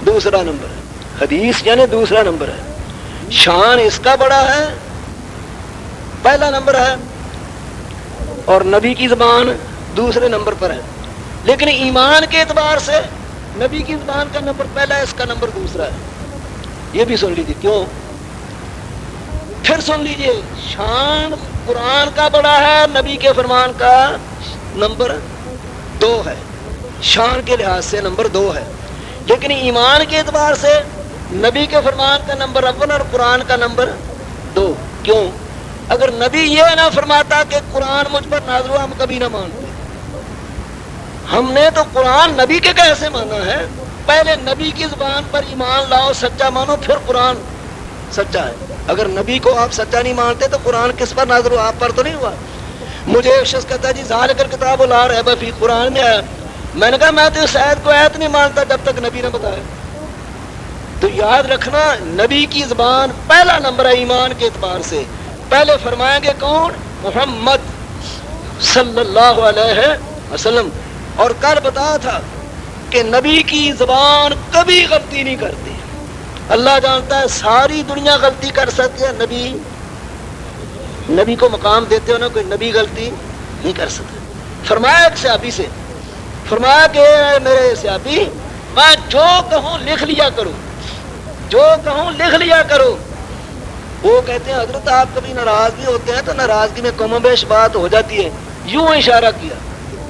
دوسرا نمبر ہے. حدیث یعنی دوسرا نمبر ہے. شان اس کا بڑا ہے، پہلا نمبر ہے، اور نبی کی زبان دوسرے نمبر پر ہے. لیکن ایمان کے اعتبار سے نبی کی زبان کا نمبر پہلا ہے، اس کا نمبر دوسرا ہے. یہ بھی سن لیجیے. کیوں؟ پھر سن لیجیے. شان قرآن کا بڑا ہے، نبی کے فرمان کا نمبر 2 ہے. شان کے لحاظ سے نمبر 2 ہے. لیکن ایمان کے اعتبار سے نبی کے فرمان کا نمبر اول اور قرآن کا نمبر 2. کیوں؟ اگر نبی یہ نہ فرماتا کہ قرآن مجھ پر نازل ہوا، ہم کبھی نہ مانتے. ہم نے تو قرآن نبی کے کیسے مانا ہے؟ پہلے نبی کی زبان پر ایمان لاؤ، سچا مانو، پھر قرآن سچا ہے. اگر نبی کو آپ سچا نہیں مانتے تو قرآن کس پر نازل ہوا؟ آپ پر تو نہیں ہوا. مجھے ایک شخص کہتا ہے جی ذالک الکتاب لا ریب فیہ قرآن میں آیا. میں نے کہا میں تو اس آیت کو آیت نہیں مانتا جب تک نبی نے بتایا. تو یاد رکھنا نبی کی زبان پہلا نمبر ہے ایمان کے اعتبار سے. پہلے فرمائیں گے کون؟ محمد صلی اللہ علیہ وسلم. اور کل بتایا تھا کہ نبی کی زبان کبھی غلطی نہیں کرتی. اللہ جانتا ہے ساری دنیا غلطی کر سکتی ہے، نبی کو مقام دیتے ہو نا کوئی نبی غلطی نہیں کر سکتے. فرمایا ایک صحابی سے، فرمایا کہ میرے صحابی میں جو کہوں لکھ لیا کرو، جو کہوں لکھ لیا کرو. وہ کہتے ہیں حضرت آپ کبھی ناراض بھی ہوتے ہیں تو ناراضگی میں کم و بیش بات ہو جاتی ہے. یوں اشارہ کیا.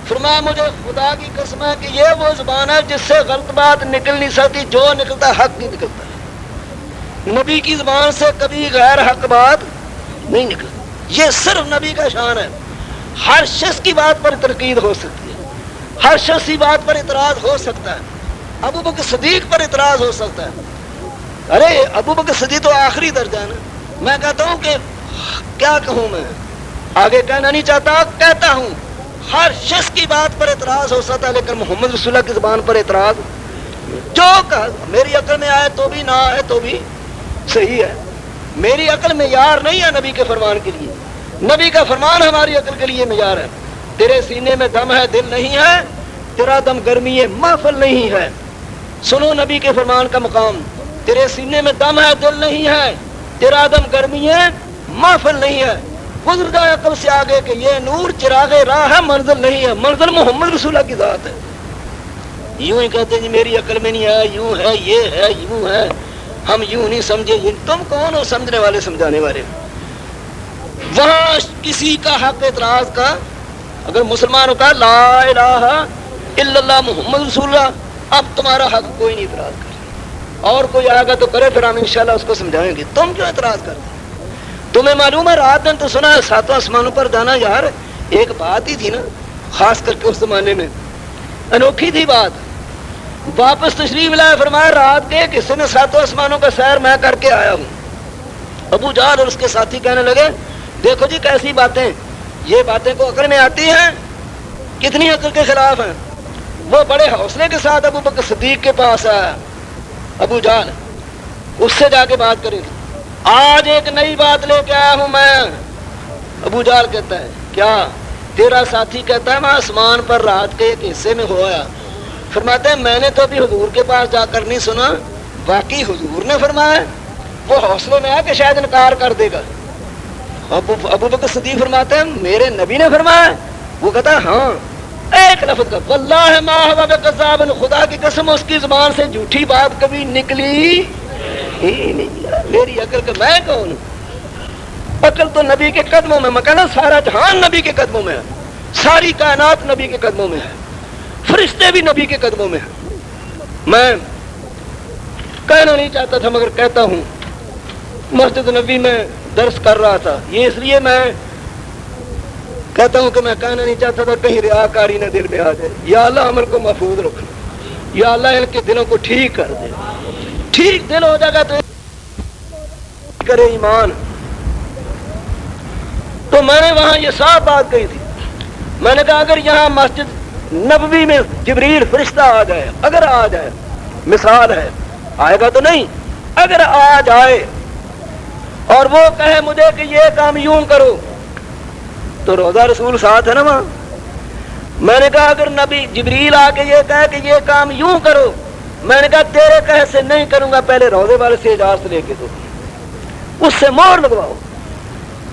فرمایا مجھے خدا کی قسم ہے کہ یہ وہ زبان ہے جس سے غلط بات نکل نہیں سکتی، جو نکلتا حق نہیں نکلتا ہے۔ نبی کی زبان سے کبھی غیر حق بات نہیں نکلتی، یہ صرف نبی کا شان ہے۔ ہر شخص کی بات پر تنقید ہو سکتی ہے، ہر شخص کی بات پر اعتراض ہو سکتا ہے، ابو بکر صدیق پر اعتراض ہو سکتا ہے۔ ارے ابو بکر صدیق تو آخری درجہ ہے نا۔ میں کہتا ہوں کہ کیا کہوں، میں آگے کہنا نہیں چاہتا، کہتا ہوں ہر شخص کی بات پر اعتراض ہو سکتا ہے، لیکن محمد رسول اللہ کی زبان پر اعتراض جو کہا میری عقل میں آئے تو بھی نہ آئے تو بھی صحیح ہے۔ میری عقل معیار نہیں ہے نبی کے فرمان کے لیے، نبی کا فرمان ہماری عقل کے لیے معیار ہے۔ تیرے سینے میں دم ہے دل نہیں ہے، تیرا دم گرمی ہے محفل نہیں ہے۔ سنو نبی کے فرمان کا مقام، تیرے سینے میں دم ہے دل نہیں ہے، تیرا دم گرمی ہے محفل نہیں ہے۔ گزر جائے عقل سے آگے کہ یہ نور چراغ راہ ہے، منزل نہیں ہے، منزل محمد رسول اللہ کی ذات ہے۔ یوں ہی کہتے ہیں جی میری عقل میں نہیں ہے، یوں ہے یہ ہے یوں ہے، ہم یوں نہیں سمجھے۔ تم کون ہو سمجھنے والے سمجھانے والے؟ وہاں کسی کا حق اعتراض کا، اگر مسلمانوں کا لا الہ الا اللہ محمد رسول اللہ، اب تمہارا حق کوئی نہیں اعتراض کر، اور کوئی آئے گا تو کرے، پھر ہم انشاءاللہ اس کو سمجھائیں گے۔ تم کیوں اعتراض کرتے؟ تمہیں معلوم ہے رات دن تو سنا ہے ساتوں آسمانوں پر جانا، یار ایک بات ہی تھی نا، خاص کر کے اس زمانے میں انوکھی تھی بات۔ واپس تشریف لائے، فرمایا رات کے کسی نے ساتوں آسمانوں کا سیر میں کر کے آیا ہوں۔ ابو جہل اور اس کے ساتھی کہنے لگے دیکھو جی کیسی باتیں، یہ باتیں کو عقل میں آتی ہیں؟ کتنی عقل کے خلاف ہیں۔ وہ بڑے حوصلے کے ساتھ ابو بکر صدیق کے پاس آیا، ابو جہل اس سے جا کے بات کریں گے، آج ایک نئی بات لے کے آیا ہوں میں۔ ابو جہل کہتا ہے کیا؟ تیرا ساتھی کہتا ہے میں آسمان پر رات کے ایک حصے میں ہوا۔ فرماتے ہیں میں نے تو ابھی حضور کے پاس جا کر نہیں سنا، باقی حضور نے فرمایا۔ وہ حوصلے میں ہے کہ شاید انکار کر دے گا۔ ابو بکر صدیق فرماتے ہیں میرے نبی نے فرمایا؟ وہ کہتا ہے ہاں، ایک لفظ کا واللہ ما هو بکذاب، خدا کی قسم اس کی زبان سے جھوٹی بات کبھی نکلی ہی نہیں۔ میری عقل کا میں کون ہوں؟ عقل تو نبی کے قدموں میں، میں کہنا سارا جہان نبی کے قدموں میں ہے، ساری کائنات نبی کے قدموں میں ہے، فرشتے بھی نبی کے قدموں میں ہیں۔ میں کہنا نہیں چاہتا تھا مگر کہتا ہوں، مسجد نبی میں درس کر رہا تھا، یہ اس لیے میں کہتا ہوں کہ میں کہنا نہیں چاہتا تھا کہیں ریاکاری نہ دل میں آ جائے۔ یا اللہ عمل کو محفوظ رکھنا، یا اللہ ان کے دلوں کو ٹھیک کر دے۔ ٹھیک دل ہو جائے گا تو کرے ایمان۔ تو میں نے وہاں یہ صاف بات کہی تھی، میں نے کہا اگر یہاں مسجد نبوی میں جبریل فرشتہ آ جائے، اگر آ جائے، مثال ہے، آئے گا تو نہیں، اگر آ جائے اور وہ کہے مجھے کہ یہ کام یوں کرو، تو روزہ رسول ساتھ ہے نا وہاں۔ میں نے کہا اگر نبی جبریل آ کے یہ کہے کہ یہ کام یوں کرو، میں نے کہا تیرے کہے سے نہیں کروں گا، پہلے روزے والے سے اجازت لے کے دو، اس سے مہر لگواؤ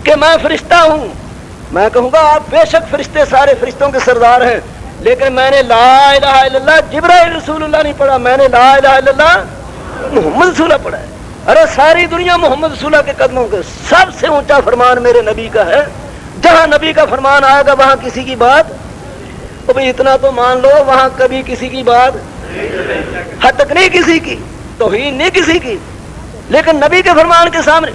کہ میں فرشتہ ہوں۔ میں کہوں گا آپ بے شک فرشتے سارے فرشتوں کے سردار ہیں، لیکن میں نے لا الہ الا اللہ جبرائیل رسول اللہ نہیں پڑھا، میں نے لا الہ الا اللہ محمد رسول اللہ پڑھا ہے۔ ارے ساری دنیا محمد رسول اللہ کے قدموں کے، سب سے اونچا فرمان میرے نبی کا ہے۔ جہاں نبی کا فرمان آئے گا وہاں کسی کی بات، تو بھئی اتنا تو مان لو وہاں کبھی کسی کی بات حد تک نہیں کسی کی، توہین نہیں کسی کی، لیکن نبی کے فرمان کے سامنے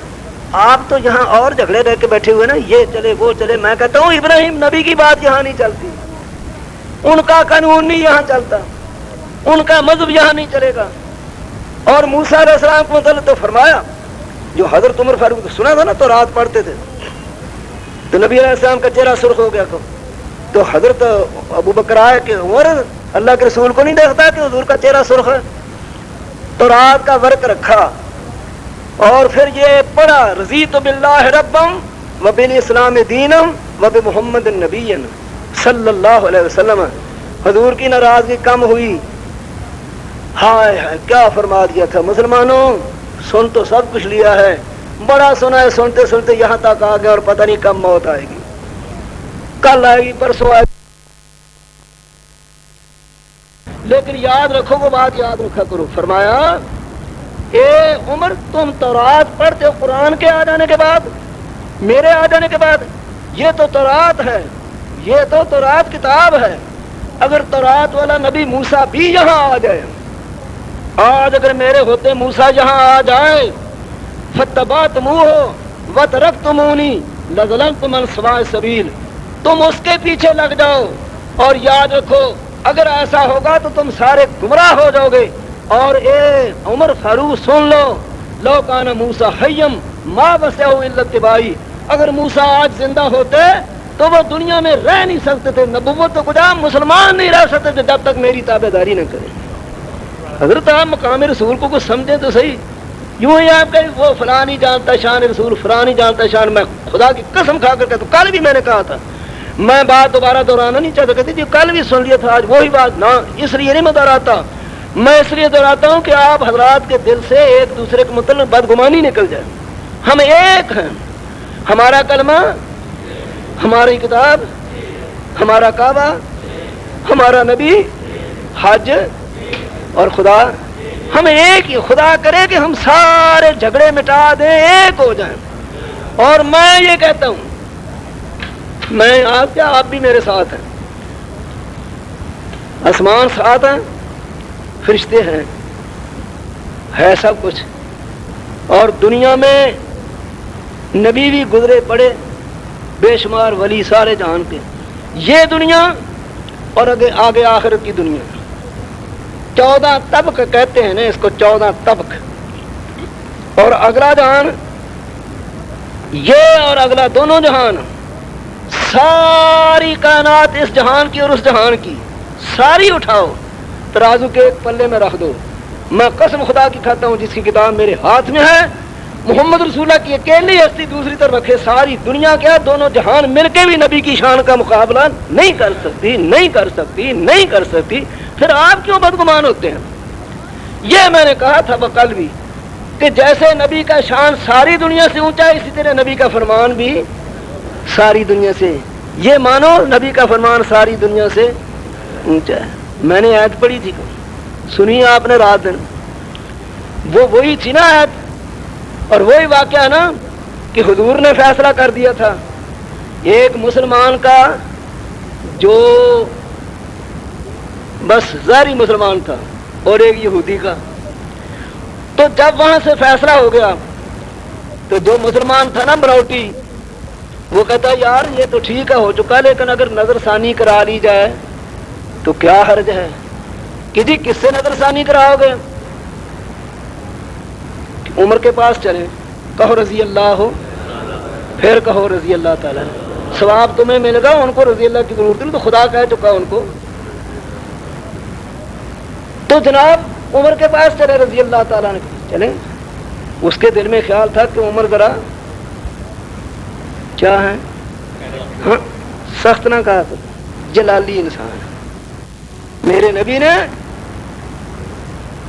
آپ تو یہاں اور جھگڑے رہ کے بیٹھے ہوئے نا، یہ چلے وہ چلے۔ میں کہتا ہوں ابراہیم نبی کی بات یہاں نہیں چلتی، ان کا قانون نہیں یہاں چلتا، ان کا مذہب یہاں نہیں چلے گا۔ اور موسیٰ علیہ السلام کو متعلق تو فرمایا، جو حضرت عمر فاروق سنا تھا نا تو رات پڑھتے تھے تو نبی علیہ السلام کا چہرہ سرخ ہو گیا، تو حضرت ابو بکر آئے کہ عمر اللہ کے رسول کو نہیں دیکھتا کہ حضور کا چہرہ سرخ ہے؟ تو رات کا ورق رکھا اور پھر یہ پڑھا رضیت باللہ ربم وبالاسلام دینم وبمحمد نبی صلی اللہ علیہ وسلم۔ حضور کی ناراضگی کم ہوئی، ہائے ہائے کیا فرما دیا تھا۔ مسلمانوں سن تو سب کچھ لیا ہے، بڑا سنا ہے، سنتے سنتے یہاں تک آ گیا اور پتہ نہیں کب موت آئے گی، کل آئے گی پرسوں آئے گی، لیکن یاد رکھو وہ بات یاد رکھا کرو۔ فرمایا اے عمر تم تورات پڑھتے ہو قرآن کے آ جانے کے بعد، میرے آ جانے کے بعد، یہ تو تورات ہے، یہ تو تورات کتاب ہے، اگر تورات والا نبی موسیٰ بھی یہاں آ جائے، آج اگر میرے ہوتے موسیٰ یہاں آ جائے، فَاتَّبَعْتُمُوهُ وَتَرَكْتُمُونِي لَظَلَمْتُمْ عَنْ سَوَاءِ السَّبِيلِ، تم اس کے پیچھے لگ جاؤ، اور یاد رکھو اگر ایسا ہوگا تو تم سارے گمراہ ہو جاؤ گے۔ اور اے عمر فاروق سن لو، لو کان موسیٰ حیا ما وسعہ الا اتباعی، اگر موسیٰ آج زندہ ہوتے تو وہ دنیا میں رہ نہیں سکتے تھے، نبوت تو کجا مسلمان نہیں رہ سکتے تھے جب تک میری تابعداری نہ کریں۔ حضرت آپ مقام رسول کو کچھ سمجھیں تو صحیح، یوں ہی آپ کہیں وہ فلاں نہیں جانتا شان رسول، فلاں نہیں جانتا شان، میں خدا کی قسم کھا کر کہتا ہوں، کل بھی میں نے کہا تھا، میں بات دوبارہ دہرانا نہیں چاہتا، کہتی جی کل بھی سن لیا تھا آج وہی بات، نہ اس لیے نہیں میں دہراتا، میں اس لیے دہراتا ہوں کہ آپ حضرات کے دل سے ایک دوسرے کے متعلق بدگمانی نکل جائے۔ ہم ایک ہیں، ہمارا کلمہ، ہماری کتاب، ہمارا کعبہ، ہمارا نبی، حج اور خدا، ہم ایک ہی، خدا کرے کہ ہم سارے جھگڑے مٹا دیں، ایک ہو جائیں۔ اور میں یہ کہتا ہوں، میں آپ کیا، آپ بھی میرے ساتھ ہیں، آسمان ساتھ ہیں، فرشتے ہیں، ہے سب کچھ، اور دنیا میں نبی بھی گزرے پڑے، بے شمار ولی سارے جہان کے، یہ دنیا اور آگے آخرت کی دنیا، 14 طبق کہتے ہیں نا اس کو، 14 طبق، اور اگلا جہان یہ اور اگلا دونوں جہان، ساری کائنات اس جہان کی اور اس جہان کی ساری اٹھاؤ، ترازو کے ایک پلے میں رکھ دو، میں قسم خدا کی کھاتا ہوں جس کی کتاب میرے ہاتھ میں ہے، محمد رسول اللہ کی اکیلی ہستی دوسری طرف رکھے، ساری دنیا کیا دونوں جہان مل کے بھی نبی کی شان کا مقابلہ نہیں کر سکتی، نہیں کر سکتی، نہیں کر سکتی، پھر آپ کیوں بدگمان ہوتے ہیں؟ یہ میں نے کہا تھا بقل بھی کہ جیسے نبی کا شان ساری دنیا سے اونچا ہے، اسی طرح نبی کا فرمان بھی ساری دنیا سے، یہ مانو نبی کا فرمان ساری دنیا سے اونچا ہے۔ میں نے آیت پڑھی تھی، سنی آپ نے رات دن، وہ وہی تھی نا آیت، اور وہی واقعہ نا کہ حضور نے فیصلہ کر دیا تھا ایک مسلمان کا جو بس ظاہری مسلمان تھا اور ایک یہودی کا، تو جب وہاں سے فیصلہ ہو گیا تو جو مسلمان تھا نا بروٹی، وہ کہتا یار یہ تو ٹھیک ہے ہو چکا، لیکن اگر نظر ثانی کرا لی جائے تو کیا حرج ہے؟ کہ جی کس سے نظر ثانی کراؤ گے؟ عمر کے پاس چلیں، کہو رضی اللہ ہو، پھر کہو رضی اللہ تعالیٰ، ثواب تمہیں ملے گا، ان کو رضی اللہ کی ضرورت نہیں، تو خدا کہہ چکا ان کو۔ تو جناب عمر کے پاس چلے رضی اللہ تعالیٰ نے، چلیں، اس کے دل میں خیال تھا کہ عمر ذرا کیا ہے، ہاں سخت نہ کہا تو جلالی انسان ہے۔ میرے نبی نے،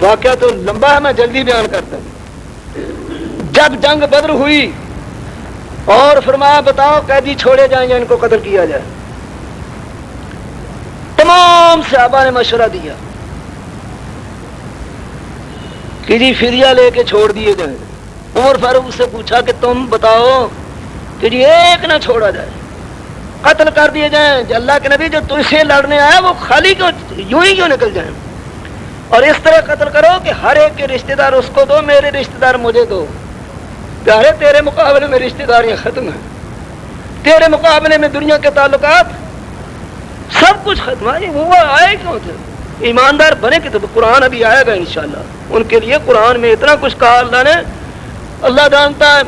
واقعہ تو لمبا ہے میں جلدی بیان کرتا ہوں، جب جنگ بدر ہوئی اور فرمایا بتاؤ قیدی چھوڑے جائیں یا ان کو قتل کیا جائے، تمام صحابہ نے مشورہ دیا کہ جی فدیہ لے کے چھوڑ دیے جائیں۔ عمر فاروق سے پوچھا کہ تم بتاؤ کہ جی ایک نہ چھوڑا جائے، قتل کر دیے جائیں، اللہ کے نبی جو تجھ سے لڑنے آیا وہ خالی کیوں، یوں ہی کیوں نکل جائیں، اور اس طرح قتل کرو کہ ہر ایک کے رشتہ دار اس کو دو، میرے رشتہ دار مجھے دو۔ پیارے تیرے مقابلے میں رشتہ داریاں ختم ہیں، تیرے مقابلے میں دنیا کے تعلقات سب کچھ ختم ہے، وہ آئے کیوں تھے؟ ایماندار بنے کہ تو قرآن ابھی آئے گا انشاءاللہ، ان کے لیے قرآن میں اتنا کچھ کہا اللہ نے، اللہ جانتا ہے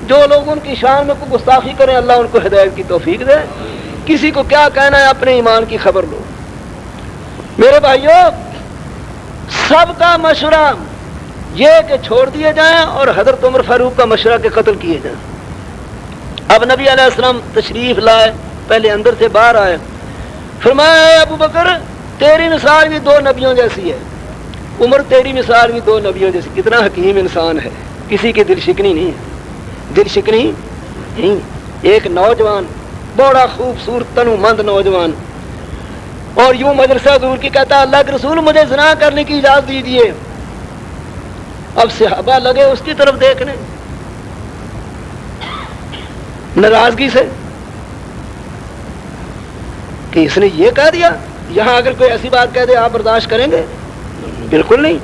جو لوگ ان کی شان میں کوئی گستاخی کریں اللہ ان کو ہدایت کی توفیق دے، کسی کو کیا کہنا ہے اپنے ایمان کی خبر لو۔ میرے بھائیوں، سب کا مشورہ یہ کہ چھوڑ دیے جائیں اور حضرت عمر فاروق کا مشورہ کہ قتل کیے جائیں۔ اب نبی علیہ السلام تشریف لائے، پہلے اندر سے باہر آئے، فرمایا اے ابو بکر تیری مثال بھی 2 نبیوں جیسی ہے، عمر تیری مثال بھی 2 نبیوں جیسی۔ کتنا حکیم انسان ہے، کسی کی دل شکنی نہیں ہے، دل شکنی نہیں۔ ایک نوجوان بڑا خوبصورت تنو مند نوجوان، اور یوں مجلس حضور کی کہتا اللہ کے رسول مجھے زنا کرنے کی اجازت دیجیے۔ اب صحابہ لگے اس کی طرف دیکھنے ناراضگی سے کہ اس نے یہ کہہ دیا یہاں اگر کوئی ایسی بات کہہ دے آپ برداشت کریں گے؟ بالکل نہیں.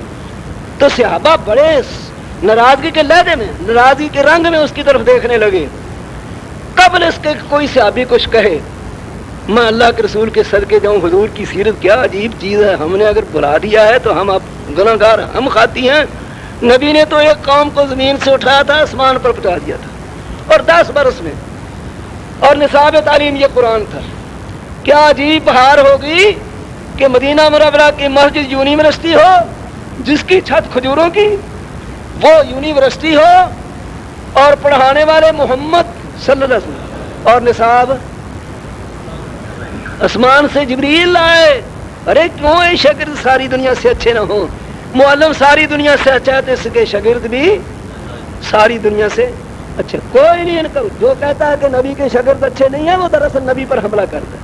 تو صحابہ بڑے ناراضگی کے لہجے میں، ناراضگی کے رنگ میں اس کی طرف دیکھنے لگے. قبل اس کے کوئی صحابی کچھ کہے میں اللہ کے رسول کے صدقے جاؤں، حضور کی سیرت کیا عجیب چیز ہے، ہم نے اگر بلا دیا ہے تو ہم اب گناہ گار ہم کھاتی ہیں. نبی نے تو ایک قوم کو زمین سے اٹھایا تھا، آسمان پر پہنچا دیا تھا، اور 10 برس میں، اور نصاب تعلیم یہ قرآن تھا. کیا عجیب بہار ہوگی کہ مدینہ منورہ کی مسجد یونیورسٹی ہو، جس کی چھت کھجوروں کی وہ یونیورسٹی ہو، اور پڑھانے والے محمد صلی اللہ علیہ وسلم، اور نصاب آسمان سے جبریل لائے. ارے کیوں یہ شاگرد ساری دنیا سے اچھے نہ ہوں؟ معلم ساری دنیا سے اچھا ہے تو اس کے شاگرد بھی ساری دنیا سے اچھا. کوئی نہیں ان کا جو کہتا ہے کہ نبی کے شاگرد اچھے نہیں ہیں وہ دراصل نبی پر حملہ کرتا ہے.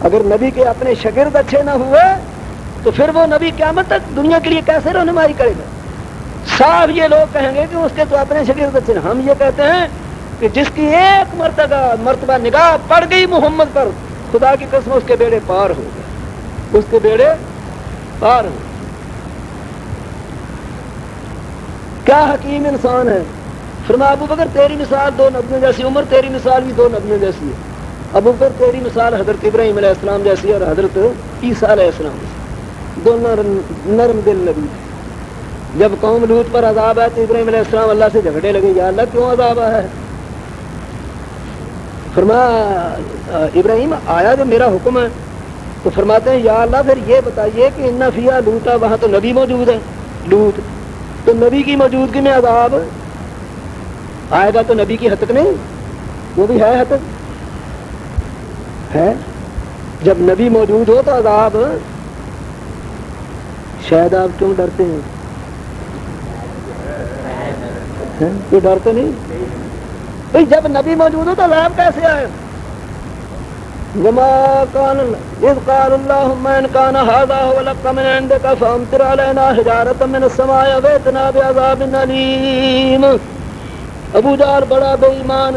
اگر نبی کے اپنے شاگرد اچھے نہ ہوئے تو پھر وہ نبی قیامت تک دنیا کے لیے کیسے رہنمائی کرے گا؟ صاف یہ لوگ کہیں گے کہ اس کے تو اپنے شاگرد اچھے. ہم یہ کہتے ہیں کہ جس کی ایک مرتبہ نگاہ پڑ گئی محمد پر، خدا کی قسم اس کے بیڑے پار ہو گئے، اس کے بیڑے پار ہو. کیا حکیم انسان ہے. فرمایا ابو بکر تیری مثال 2 نبیوں جیسی، عمر تیری مثال بھی 2 نبیوں جیسی ہے. ابو بکر تیری مثال حضرت ابراہیم علیہ السلام جیسی اور حضرت عیسیٰ علیہ السلام جیسی، دونوں نرم دل نبی. جب قوم لوط پر عذاب ہے تو ابراہیم علیہ السلام اللہ سے جھگڑے لگے، یا اللہ کیوں عذاب ہے؟ فرمایا ابراہیم آیا جو میرا حکم ہے. تو فرماتے ہیں یا اللہ پھر یہ بتائیے کہ ان فیہا لوطا، وہاں تو نبی موجود ہے لوط، تو نبی کی موجودگی میں عذاب آئے گا تو نبی کی حتک نہیں؟ وہ بھی ہے حتک ہے. جب نبی موجود ہو تو عذاب، شاید آپ کیوں ڈرتے ہیں؟ کوئی ڈرتے نہیں بھئی؟ جب نبی موجود ہو تو عذاب کیسے آئے؟ وما كان اذ قال اللهم ان كان هذا هو الحق من عندك فامطر علينا حجارة من السماء او ائتنا بعذاب اليم. ابو جہل بڑا بے ایمان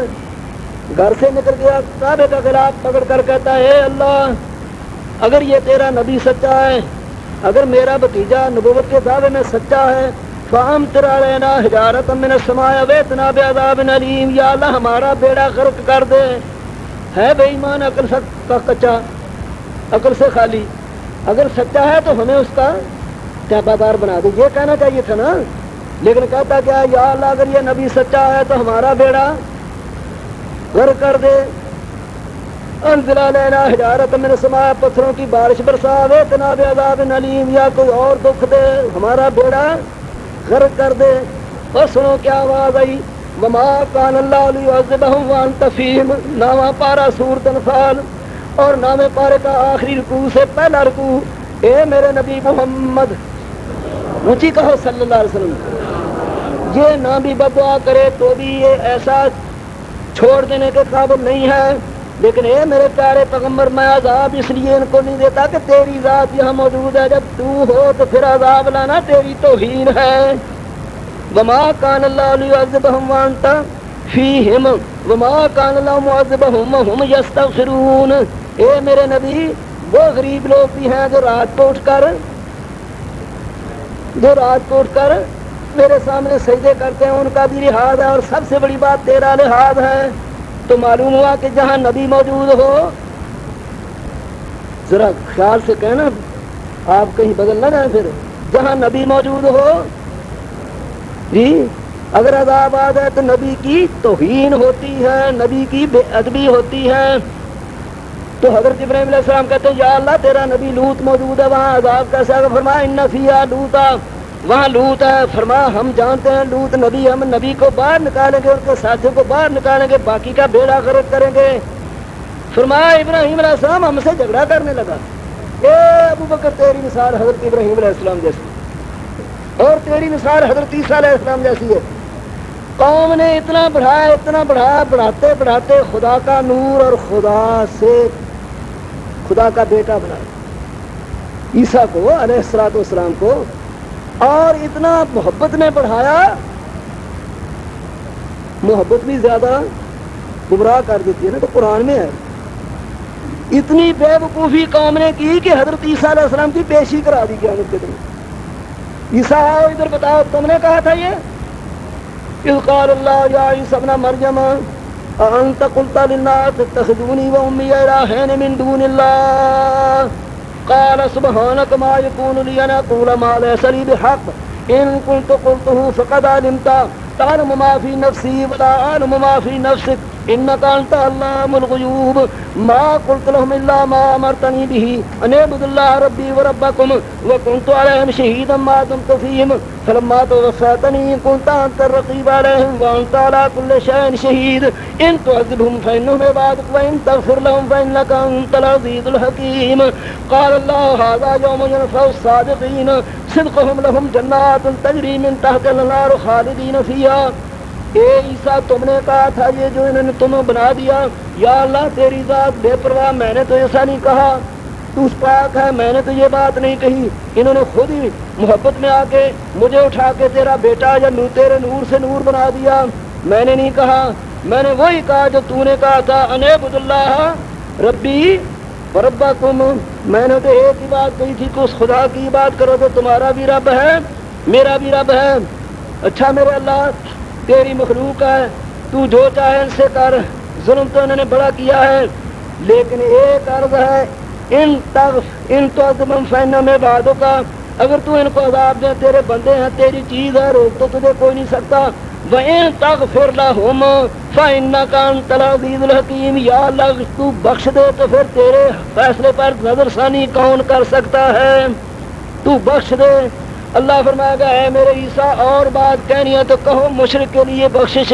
گھر سے نکل گیا، کعبے کا خلاف پکڑ کر کہتا ہے اے اللہ اگر یہ تیرا نبی سچا ہے، اگر میرا بھتیجا نبوت کے دعوے میں سچا ہے، فامطر علینا حجارة من السماء او ائتنا بعذاب اليم، یا اللہ ہمارا بیڑا غرق کر دے. ہے بے ایمان، عقل کا کچا، عقل سے خالی. اگر سچا ہے تو ہمیں اس کا تابعدار بنا دے، یہ کہنا چاہیے تھا نا. لیکن کہتا کیا یا اللہ اگر یہ نبی سچا ہے تو ہمارا بیڑا غرق کر دے. انزل علینا حجارۃ من السماء، پتھروں کی بارش برسا، واتنا بعذاب علیم، یا کوئی اور دکھ دے، ہمارا بیڑا غرق کر دے. اور سنو کیا آواز آئی، وما کان اللہ لیعذبہم وانت فیہم، نامہ پارہ سورۃ انفال اور نامہ پارے کا آخری رکوع سے پہلا رکوع. اے میرے نبی محمد، اونچی کہو صلی اللہ علیہ وسلم. یہ نہ بھی بدعا کرے تو بھی یہ ایسا چھوڑ دینے کے قابل نہیں ہے. لیکن اے میرے پیارے پیغمبر میں عذاب اس لیے ان کو نہیں دیتا کہ تیری ذات یہاں موجود ہے، جب تو ہو تو پھر عذاب لانا تیری توہین ہے. وما کان اللہ لیعذبہم وانت فیہم وما کان اللہ معذبہم وہم یستغفرون. اے میرے نبی وہ غریب لوگ بھی ہیں جو رات کو اٹھ کر میرے سامنے سجدے کرتے ہیں، ان کا بھی لحاظ ہے، اور سب سے بڑی بات تیرا لحاظ ہے. تو معلوم ہوا کہ جہاں نبی موجود ہو، ذرا خیال سے کہنا آپ کہیں بدل نہ جائیں. پھر جہاں نبی موجود ہو جی اگر عذاب آ جائے تو نبی کی توہین ہوتی ہے، نبی کی بے ادبی ہوتی ہے. تو حضرت ابراہیم علیہ السلام کہتے ہیں یا اللہ تیرا نبی لوط موجود ہے، وہاں عذاب کیسے آگا؟ فرمایا ان فیہا لوطا، وہاں لوط ہے. فرمایا ہم جانتے ہیں لوط نبی، ہم نبی کو باہر نکالیں گے، ان کے ساتھیوں کو باہر نکالیں گے، باقی کا بیڑا غرق کریں گے. فرمایا ابراہیم علیہ السلام ہم سے جھگڑا کرنے لگا. اے ابو بکر تیری مثال حضرت ابراہیم علیہ السلام جیسی اور تیری مثال حضرت عیسیٰ علیہ السلام جیسی ہے. قوم نے اتنا بڑھایا، بڑھاتے بڑھاتے خدا کا نور اور خدا سے خدا کا بیٹا بنایا عیسیٰ کو علیہ السلام کو، اور اتنا محبت میں بڑھایا، محبت بھی زیادہ گمراہ کر دیتی ہے نا. تو قرآن میں ہے اتنی بے وقوفی قوم نے کی کہ حضرت عیسیٰ علیہ السلام کی پیشی کرا دی قیامت کے دن. عیسیٰ آؤ ادھر بتاؤ تم نے کہا تھا یہ اذ قال اللہ یا عیسیٰ ابن مریم اانت قلت للناس اتخذونی وامی الہین من دون اللہ قال سبحانک ما یکون لی ان اقول ما لیس لی بحق ان كنت قلته فقد علمت تعلم ما في نفسي ولا اعلم ما في نفسك انك انت علام الغيوب ما قلت لهم الا ما امرتني به ان اعبدوا الله ربي وربكم وكنت عليهم شهيدا ما دمت فيهم فلما توفيتني كنت انت الرقيب عليهم وانت على كل شيء شهيد ان تعذبهم فانهم عبادك وان تغفر لهم فانك انت العزيز الحكيم قال الله هذا يوم ينفع الصادقين صدقهم لهم جنات تجري من تحت الانهار خالدين فيها. اے عیسیٰ تم نے کہا تھا یہ جو انہوں نے تمہیں بنا دیا یا اللہ تیری ذات بے پرواہ میں نے تو ایسا نہیں کہا تو پاک ہے میں نے تو یہ بات نہیں کہی. انہوں نے خود ہی محبت میں آ کے مجھے اٹھا کے تیرا بیٹا یا تیرے نور سے نور بنا دیا. میں نے نہیں کہا میں نے وہی کہا جو تو نے کہا تھا ان اعبد اللہ ربی وربکم. میں نے تو ایک ہی بات کہی تھی کہ اس خدا کی عبادت کرو تو تمہارا بھی رب ہے میرا بھی رب ہے. اچھا میرے اللہ تیری مخلوق ہے تو جو چاہے ان سے کر ظلم تو انہوں نے بڑا کیا ہے لیکن ایک عرض ہے ان تعذبهم فإنهم عبادك اگر تو ان کو عذاب دے تیرے بندے ہیں تیری چیز ہے روک تو تجھے کوئی نہیں سکتا. وَإِن تَغْفِرْ لَهُمْ فَإِنَّكَ أَنْتَ الْعَزِيزُ الْحَكِيمُ. یا اللہ تو بخش دے تو پھر تیرے فیصلے پر نظر ثانی کون کر سکتا ہے تو بخش دے. اللہ فرمائے گا اے میرے عیسیٰ اور بات کہنی ہے تو کہو مشرک کے لیے بخشش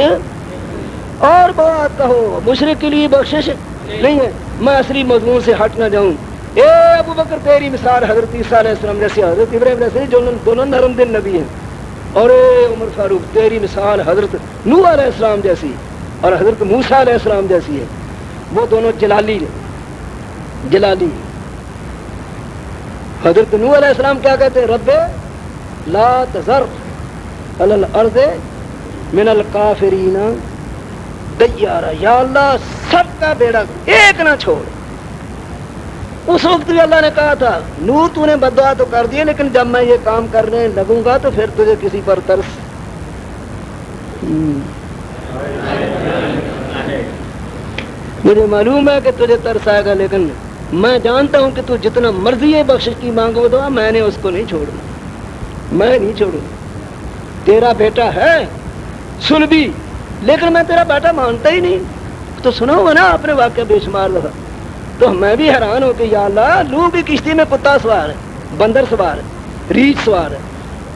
اور بات کہو مشرک کے لیے بخشش نہیں ہے. میں اصلی مضمون سے ہٹ نہ جاؤں. اے ابو بکر تیری مثال حضرت عیسیٰ علیہ السلام جیسے حضرت ابراہیم علیہ السلام جو دونوں نرم دل نبی ہیں اور اے عمر فاروق تیری مثال حضرت نوح علیہ السلام جیسی اور حضرت موسیٰ علیہ السلام جیسی ہے. وہ دونوں جلالی حضرت نوح علیہ السلام کیا کہتے ہیں رب لا تذر علی الارض من الکافرین دیارا. یا اللہ سب کا بیڑا ایک نہ چھوڑ. اس وقت بھی اللہ نے کہا تھا نوح تو نے بد دعا تو کر دی لیکن جب میں یہ کام کرنے لگوں گا تو پھر تجھے کسی پر ترس. مجھے معلوم ہے کہ تجھے ترس آئے گا لیکن میں جانتا ہوں کہ تو جتنا مرضی ہے بخشش کی مانگو دعا میں نے اس کو نہیں چھوڑنا. میں نہیں چھوڑوں. تیرا بیٹا ہے سلبی لیکن میں تیرا بیٹا مانتا ہی نہیں. تو سنا ہوا نا آپ نے واقعہ بے شمار دفعہ. تو میں بھی حیران ہوں کہ یا اللہ لوگ بھی کشتی میں کتا سوار ہے بندر سوار ہے ریچھ سوار ہے.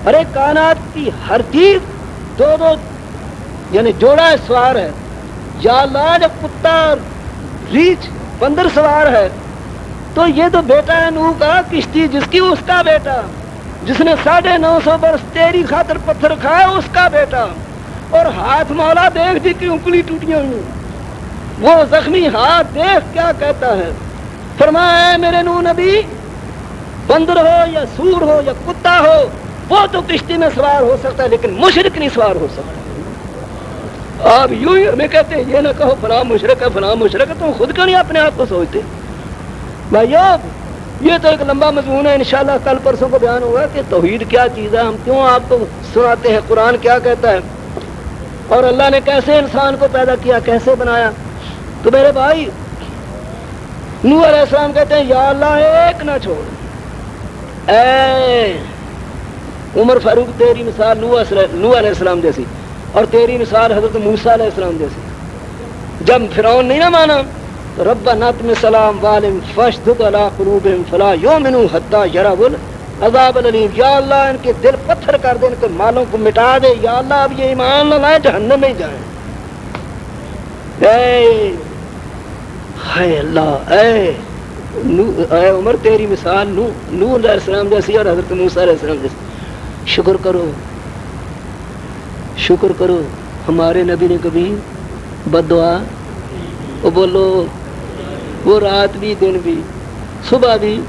ارے کائنات کی ہر چیز دو یعنی جوڑا سوار ہے. یا اللہ جب کتا ریچھ بندر سوار ہے تو یہ تو بیٹا ہے نوح کا کشتی جس کی اس کا بیٹا جس نے 950 برس تیری خاطر پتھر کھایا اس کا بیٹا. اور ہاتھ مولا دیکھ جی کی انگلی ٹوٹیاں ہوئی وہ زخمی ہاتھ دیکھ کیا کہتا ہے. فرمایا میرے نوح نبی بندر ہو یا سور ہو یا کتا ہو وہ تو کشتی میں سوار ہو سکتا ہے لیکن مشرک نہیں سوار ہو سکتا. آپ یوں ہی ہمیں کہتے ہیں یہ نہ کہو فلاں مشرک ہے فلاں مشرک ہے. تم خود کیوں نہیں اپنے آپ کو سوچتے بھائیو. یہ تو ایک لمبا مضمون ہے انشاءاللہ کل پرسوں کو بیان ہوگا کہ توحید کیا چیز ہے. ہم کیوں آپ کو سناتے ہیں قرآن کیا کہتا ہے اور اللہ نے کیسے انسان کو پیدا کیا کیسے بنایا. تو میرے بھائی نوح علیہ السلام کہتے ہیں یا اللہ ایک نہ چھوڑ. اے عمر فاروق تیری مثال نوح علیہ السلام جیسی اور تیری مثال حضرت موسیٰ علیہ السلام جیسی. جب فرعون نہیں نہ مانا ربنا اطمس على اموالهم فاشدد على قلوبهم فلا يؤمنوا حتى يروا العذاب الالم. یا اللہ ان کے دل پتھر کر دے ان کے مالوں کو مٹا دے. یا اللہ اب یہ ایمان نہ لائیں جہنم میں جائیں. اے ہائے اللہ اے عمر تیری مثال نوح علیہ السلام جیسی اور حضرت موسیٰ علیہ السلام جیسی. شکر کرو ہمارے نبی نے کبھی بد دعا وہ بولو وہ رات بھی دن بھی صبح بھی.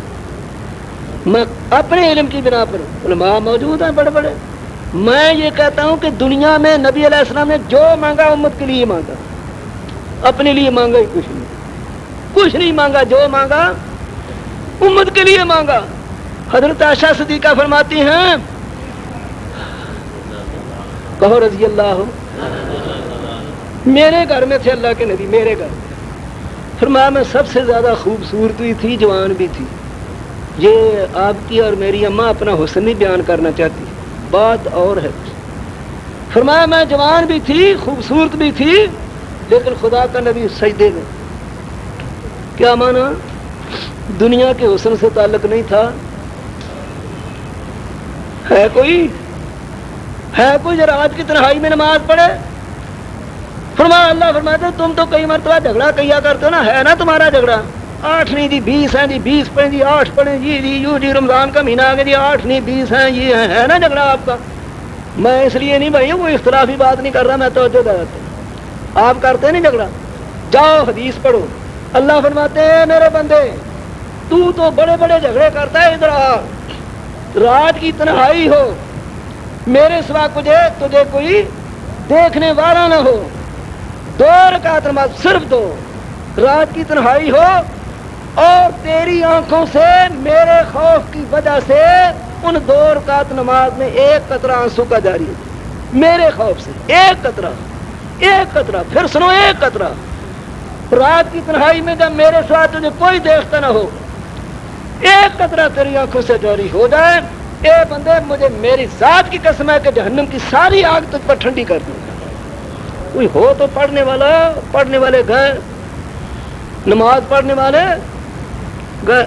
میں اپنے علم کی بنا پر علماء موجود ہیں بڑے بڑے. میں یہ کہتا ہوں کہ دنیا میں نبی علیہ السلام نے جو مانگا امت کے لیے مانگا اپنے لیے مانگا ہی کچھ نہیں مانگا، جو مانگا امت کے لیے مانگا۔ حضرت عائشہ صدیقہ فرماتی ہیں، کہو رضی اللہ، میرے گھر میں تھے اللہ کے نبی، میرے گھر میں، فرمایا میں سب سے زیادہ خوبصورت بھی تھی، جوان بھی تھی۔ یہ آپ کی اور میری اماں اپنا حسن نہیں بیان کرنا چاہتی، بات اور ہے۔ فرمایا میں جوان بھی تھی، خوبصورت بھی تھی، لیکن خدا کا نبی سجدے میں۔ کیا مانا؟ دنیا کے حسن سے تعلق نہیں تھا۔ ہے کوئی ذرا آج کی تنہائی میں نماز پڑھے؟ فرمایا اللہ فرماتے تم تو کئی مرتبہ جھگڑا کیا کرتے ہو نا، ہے نا تمہارا جھگڑا؟ 8 نہیں جی 20 ہیں جی، 20 پڑھیں جی، 8 پڑھیں جی رمضان کا مہینہ آ گیا جی، 8 نہیں 20 ہیں، یہ ہے نا جھگڑا آپ کا؟ میں اس لیے نہیں بھائی وہ اختلافی بات نہیں کر رہا، میں توجہ دے دیتا ہوں۔ آپ کرتے ہیں نہیں جھگڑا، جاؤ حدیث پڑھو۔ اللہ فرماتے ہیں میرے بندے تو بڑے بڑے جھگڑے کرتا ہے، ادھر آ، رات کی تنہائی ہو، میرے سوا تجھے کوئی دیکھنے والا نہ ہو، 2 رکعت نماز، صرف 2، رات کی تنہائی ہو، اور تیری آنکھوں سے میرے خوف کی وجہ سے ان 2 رکعت نماز میں 1 قطرہ آنسو کا جاری ہے، میرے خوف سے 1 قطرہ، 1 قطرہ، پھر سنو 1 قطرہ، رات کی تنہائی میں جب میرے ساتھ تجھے کوئی دیکھتا نہ ہو، 1 قطرہ تیری آنکھوں سے جاری ہو جائے، اے بندے مجھے میری ذات کی قسم ہے کہ جہنم کی ساری آگ تجھ پر ٹھنڈی کر دوں۔ کوئی ہو تو پڑھنے والے گئے، نماز پڑھنے والے گئے،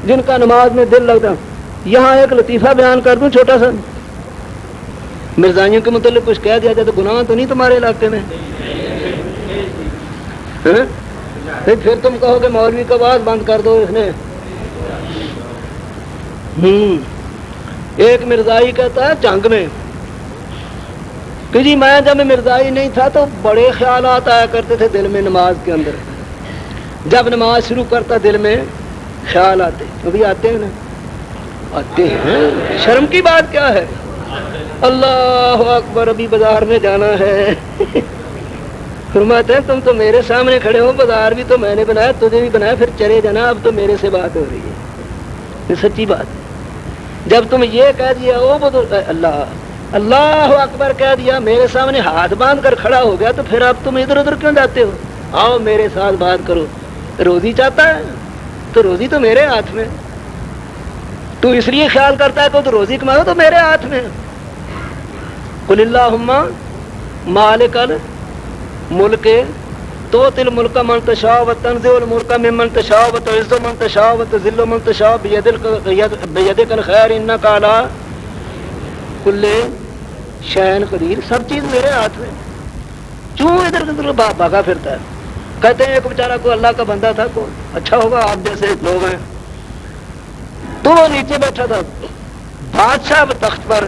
جن کا نماز میں دل لگتا۔ یہاں ایک لطیفہ بیان کر دوں چھوٹا سا، مرزائیوں کے متعلق کچھ کہہ دیا جائے تو گناہ تو نہیں تمہارے علاقے میں؟ پھر تم کہو کہ مولوی کا آواز بند کر دو اس نے۔ ایک مرزائی کہتا ہے جنگ میں کہ جی میں جب مرزائی نہیں تھا تو بڑے خیالات آیا کرتے تھے دل میں نماز کے اندر، جب نماز شروع کرتا دل میں خیال آتے، ابھی آتے ہیں نا، آتے ہیں، شرم کی بات کیا ہے؟ اللہ اکبر، ابھی بازار میں جانا ہے، فرماتے ہیں تم تو میرے سامنے کھڑے ہو، بازار بھی تو میں نے بنایا، تجھے بھی بنایا، پھر چلے جانا، اب تو میرے سے بات ہو رہی ہے، یہ سچی بات ہے۔ جب تم یہ کہہ دیا او اللہ اکبر کہہ دیا، میرے سامنے ہاتھ باندھ کر کھڑا ہو گیا، تو پھر اب تم ادھر ادھر کیوں جاتے ہو؟ آؤ میرے ساتھ بات کرو۔ روزی چاہتا ہے تو روزی تو میرے ہاتھ میں، تو اس لیے خیال کرتا ہے کہ تو روزی کماؤ تو میرے ہاتھ میں۔ قل اللہم مالک الملک تؤتی الملک من تشاء وتنزع الملک ممن تشاء وتعز من تشاء وتذل من تشاء بیدک الخیر انک علی کل شیء قدیر۔ سب چیز میرے ہاتھ میں، کیوں ادھر ادھر بھاگا پھرتا ہے؟ کہتے ہیں ایک بیچارہ کو اللہ کا بندہ تھا، کو اچھا ہوگا آپ جیسے لوگ ہیں، تو وہ نیچے بیٹھا تھا، بادشاہ تخت پر،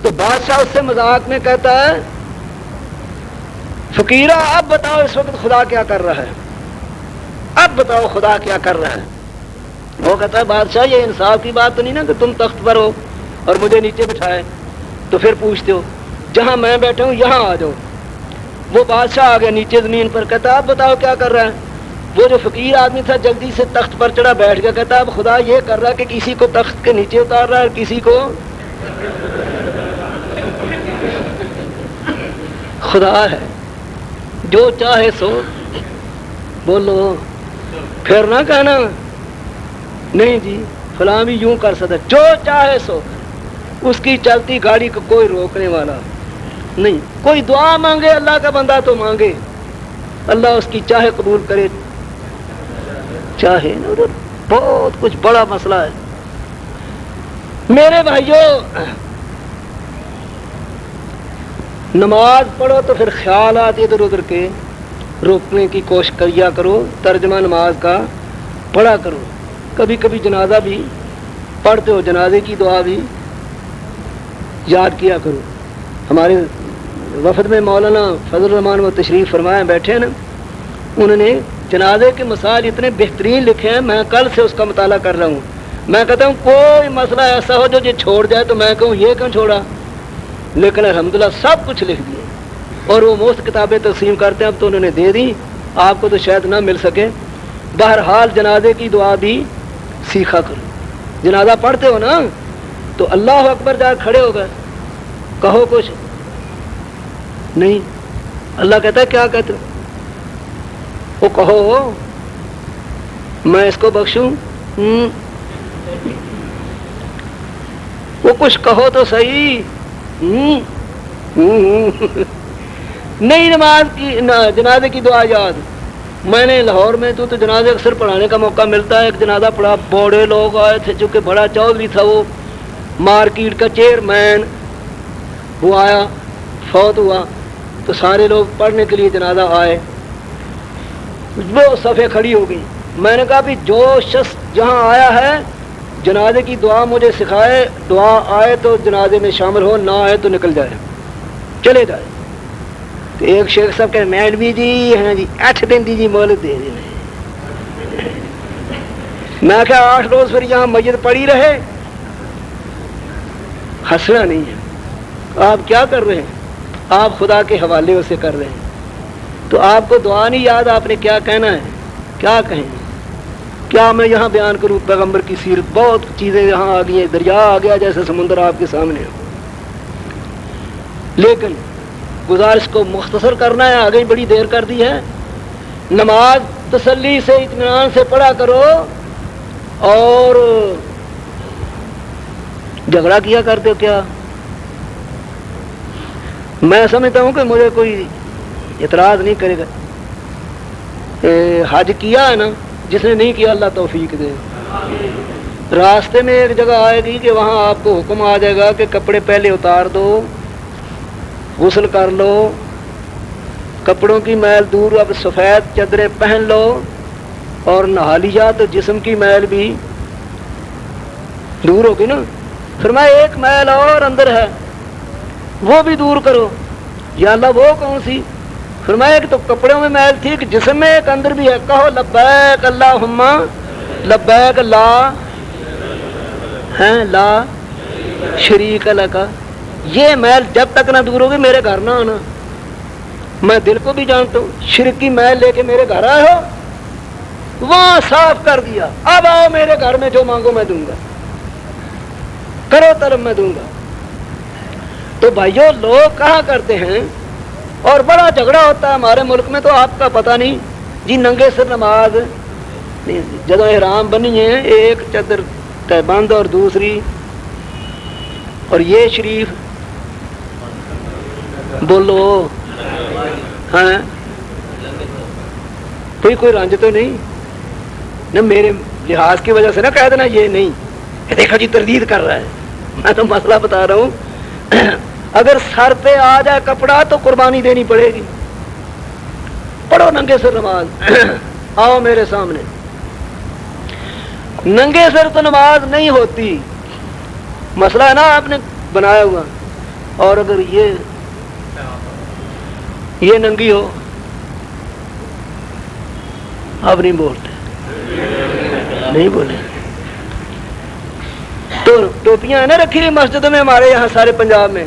تو بادشاہ اس سے مذاق میں کہتا ہے فقیرہ اب بتاؤ اس وقت خدا کیا کر رہا ہے، اب بتاؤ خدا کیا کر رہا ہے۔ وہ کہتا ہے بادشاہ یہ انصاف کی بات تو نہیں نا کہ تم تخت پر ہو اور مجھے نیچے بٹھائے، تو پھر پوچھتے ہو جہاں میں بیٹھا ہوں یہاں آ جاؤ۔ وہ بادشاہ آ گیا نیچے زمین پر، کہتا اب بتاؤ کیا کر رہا ہے۔ وہ جو فقیر آدمی تھا جلدی سے تخت پر چڑھا بیٹھ گیا، کہتا اب خدا یہ کر رہا ہے کہ کسی کو تخت کے نیچے اتار رہا ہے اور کسی کو خدا ہے جو چاہے سو بولو، پھر نہ کہنا نہیں جی فلاں بھی یوں کر سکتا، جو چاہے سو، اس کی چلتی گاڑی کو کوئی روکنے والا نہیں۔ کوئی دعا مانگے اللہ کا بندہ تو مانگے، اللہ اس کی چاہے قبول کرے چاہے نہ۔ بہت کچھ بڑا مسئلہ ہے میرے بھائیوں۔ نماز پڑھو تو پھر خیالات ادھر ادھر کے روکنے کی کوشش کیا کرو، ترجمہ نماز کا پڑھا کرو، کبھی کبھی جنازہ بھی پڑھتے ہو، جنازے کی دعا بھی یاد کیا کرو۔ ہمارے وفد میں مولانا فضل الرحمان وہ تشریف فرمائے بیٹھے نا، انہوں نے جنازے کے مسائل اتنے بہترین لکھے ہیں، میں کل سے اس کا مطالعہ کر رہا ہوں۔ میں کہتا ہوں کوئی مسئلہ ایسا ہو جو یہ چھوڑ جائے تو میں کہوں یہ کیوں چھوڑا، لیکن الحمدللہ سب کچھ لکھ دیا، اور وہ مفت کتابیں تقسیم کرتے ہیں، اب تو انہوں نے دے دی، آپ کو تو شاید نہ مل سکے، بہرحال جنازے کی دعا بھی سیکھا کرو. جنازہ پڑھتے ہو نا تو اللہ اکبر جا کھڑے ہو گئے, کہو کچھ نہیں. اللہ کہتا ہے کیا کہتے ہو؟ وہ کہو میں اس کو بخشوں. وہ کچھ کہو تو صحیح. نہیں نماز کی جنازے کی دعا یاد. میں نے لاہور میں تو جنازے اکثر پڑھانے کا موقع ملتا ہے. ایک جنازہ پڑھا, بوڑھے لوگ آئے تھے, چونکہ بڑا چودھری تھا, وہ مارکیٹ کا چیئرمین, وہ آیا, فوت ہوا, تو سارے لوگ پڑھنے کے لیے جنازہ آئے. وہ صفیں کھڑی ہو گئی. میں نے کہا بھی جو شخص جہاں آیا ہے جنازے کی دعا مجھے سکھائے, دعا آئے تو جنازے میں شامل ہو, نہ آئے تو نکل جائے, چلے جائے. تو ایک شیخ صاحب کہ میلوی جی ہیں جی 8 دن دی جی مہلت دے دیں. میں کہا 8 روز پھر یہاں میت پڑی رہے. ہنسنا نہیں ہے. آپ کیا کر رہے ہیں؟ آپ خدا کے حوالے سے کر رہے ہیں. تو آپ کو دعا نہیں یاد, آپ نے کیا کہنا ہے؟ کیا کہیں؟ کیا میں یہاں بیان کروں پیغمبر کی سیرت؟ بہت چیزیں یہاں آ گئی ہیں, دریا آ گیا جیسے سمندر آپ کے سامنے. لیکن گزارش کو مختصر کرنا ہے, آگے بڑی دیر کر دی ہے. نماز تسلی سے اطمینان سے پڑھا کرو, اور جھگڑا کیا کرتے ہو کیا؟ میں سمجھتا ہوں کہ مجھے کوئی اعتراض نہیں کرے گا. حج کیا ہے نا, جس نے نہیں کیا اللہ توفیق دے. راستے میں ایک جگہ آئے گی کہ وہاں آپ کو حکم آ جائے گا کہ کپڑے پہلے اتار دو, غسل کر لو, کپڑوں کی میل دور, اب سفید چادریں پہن لو اور نہا لیا تو جسم کی میل بھی دور ہوگی نا. فرمایا ایک میل اور اندر ہے, وہ بھی دور کرو. یا اللہ وہ کون سی؟ فرمایا کہ تو کپڑوں میں میل تھی, کہ جسم میں ایک اندر بھی ہے. کہو لبیک اللہم لبیک لا لا شریک لک. یہ میل جب تک نہ دور ہوگی میرے گھر نہ آنا. میں دل کو بھی جانتا ہوں, شرک کی میل لے کے میرے گھر آئے ہو, وہاں صاف کر دیا, اب آؤ میرے گھر میں جو مانگو میں دوں گا, کرو طلب میں دوں گا. تو بھائیو لوگ کہا کرتے ہیں, اور بڑا جھگڑا ہوتا ہے ہمارے ملک میں, تو آپ کا پتہ نہیں جی ننگے سر نماز جدو احرام بنی ہے, ایک چادر تہبند اور دوسری, اور یہ شریف بولو ہاں کوئی رنج تو نہیں نہ میرے لحاظ کی وجہ سے نہ کہہ دینا یہ نہیں, دیکھو جی تردید کر رہا ہے. میں تو مسئلہ بتا رہا ہوں. اگر سر پہ آ جائے کپڑا تو قربانی دینی پڑے گی. پڑھو ننگے سر نماز, آؤ میرے سامنے. ننگے سر تو نماز نہیں ہوتی, مسئلہ ہے نا آپ نے بنایا ہوا. اور اگر یہ ننگی ہو, اب نہیں بولتے, نہیں بولے. تو ٹوپیاں ہیں نا رکھی ہوئی مسجدوں میں ہمارے یہاں سارے پنجاب میں,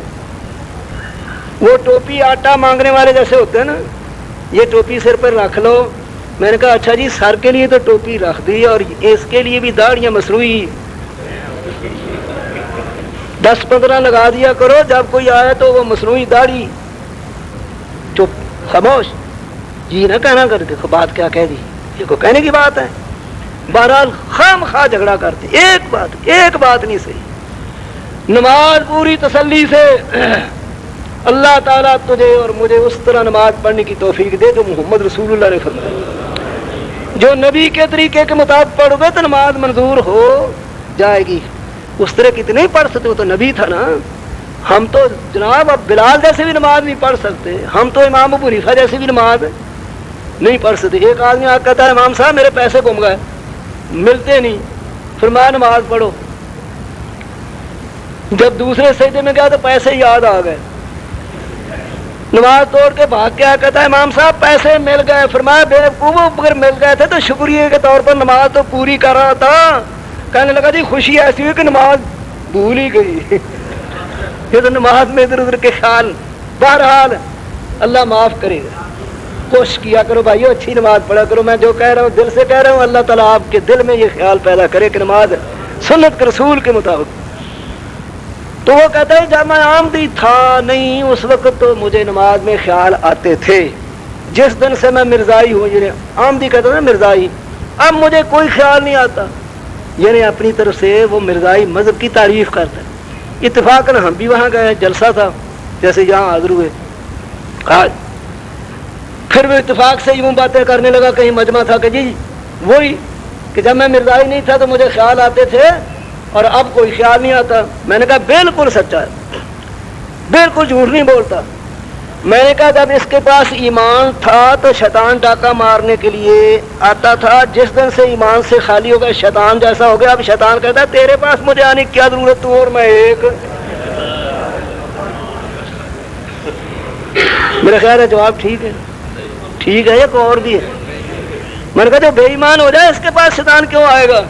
وہ ٹوپی آٹا مانگنے والے جیسے ہوتے ہیں نا, یہ ٹوپی سر پر رکھ لو. میں نے کہا اچھا جی سر کے لیے تو ٹوپی رکھ دی, اور اس کے لیے بھی داڑیاں مصنوعی 10-15 لگا دیا کرو, جب کوئی آئے تو وہ مصنوعی داڑھی. چپ خاموش, جی نہ کہنا کر, دیکھو بات کیا کہہ دی, یہ کو کہنے کی بات ہے. بہرحال خام خواہ جھگڑا کرتے, ایک بات نہیں صحیح. نماز پوری تسلی سے, اللہ تعالیٰ تجھے اور مجھے اس طرح نماز پڑھنے کی توفیق دے جو محمد رسول اللہ نے فرمایا. جو نبی کے طریقے کے مطابق پڑھو گے تو نماز منظور ہو جائے گی. اس طرح کتنے ہی پڑھ سکتے, وہ تو نبی تھا نا. ہم تو جناب اب بلال جیسے بھی نماز نہیں پڑھ سکتے, ہم تو امام ابو حنیفہ جیسے بھی نماز نہیں پڑھ سکتے. ایک آدمی آ کہتا ہے امام صاحب میرے پیسے گم گئے, ملتے نہیں. فرمایا نماز پڑھو. جب دوسرے سجدے میں گیا تو پیسے یاد آ گئے, نماز توڑ کے بھاگ گیا, کہتا ہے امام صاحب پیسے مل گئے. فرمایا بے وقوف, اگر مل گئے تھے تو شکریہ کے طور پر نماز تو پوری کر رہا تھا. کہنے لگا جی خوشی ایسی ہوئی کہ نماز بھول ہی گئی. یہ تو نماز میں ادھر ادھر کے خیال. بہرحال اللہ معاف کرے گا. کوشش کیا کرو بھائیو، اچھی نماز پڑھا کرو. میں جو کہہ رہا ہوں دل سے کہہ رہا ہوں، اللہ تعالیٰ آپ کے دل میں یہ خیال پیدا کرے کہ نماز سنت کے رسول کے مطابق. تو وہ کہتا ہے جب میں آمدی تھا نہیں اس وقت تو مجھے نماز میں خیال آتے تھے. جس دن سے میں مرزائی ہوں، یعنی آمدی کہتا نا مرزائی، اب مجھے کوئی خیال نہیں آتا. یعنی اپنی طرف سے وہ مرزائی مذہب کی تعریف کرتا ہے. اتفاقاً ہم بھی وہاں گئے، جلسہ تھا جیسے یہاں حاضر ہوئے. پھر وہ اتفاق سے یوں باتیں کرنے لگا، کہیں مجمع تھا کہ جی وہی کہ جب میں مرزائی نہیں تھا تو مجھے خیال آتے تھے اور اب کوئی خیال نہیں آتا. میں نے کہا بالکل سچا ہے، بالکل جھوٹ نہیں بولتا. میں نے کہا جب اس کے پاس ایمان تھا تو شیطان ڈاکہ مارنے کے لیے آتا تھا. جس دن سے ایمان سے خالی ہو گیا شیطان جیسا ہو گیا. اب شیطان کہتا ہے تیرے پاس مجھے آنے کی کیا ضرورت، تو اور میں ایک. میرا خیال ہے جواب ٹھیک ہے، ٹھیک ہے. ایک اور بھی ہے. میں نے کہا جو بے ایمان ہو جائے اس کے پاس شیطان کیوں آئے گا؟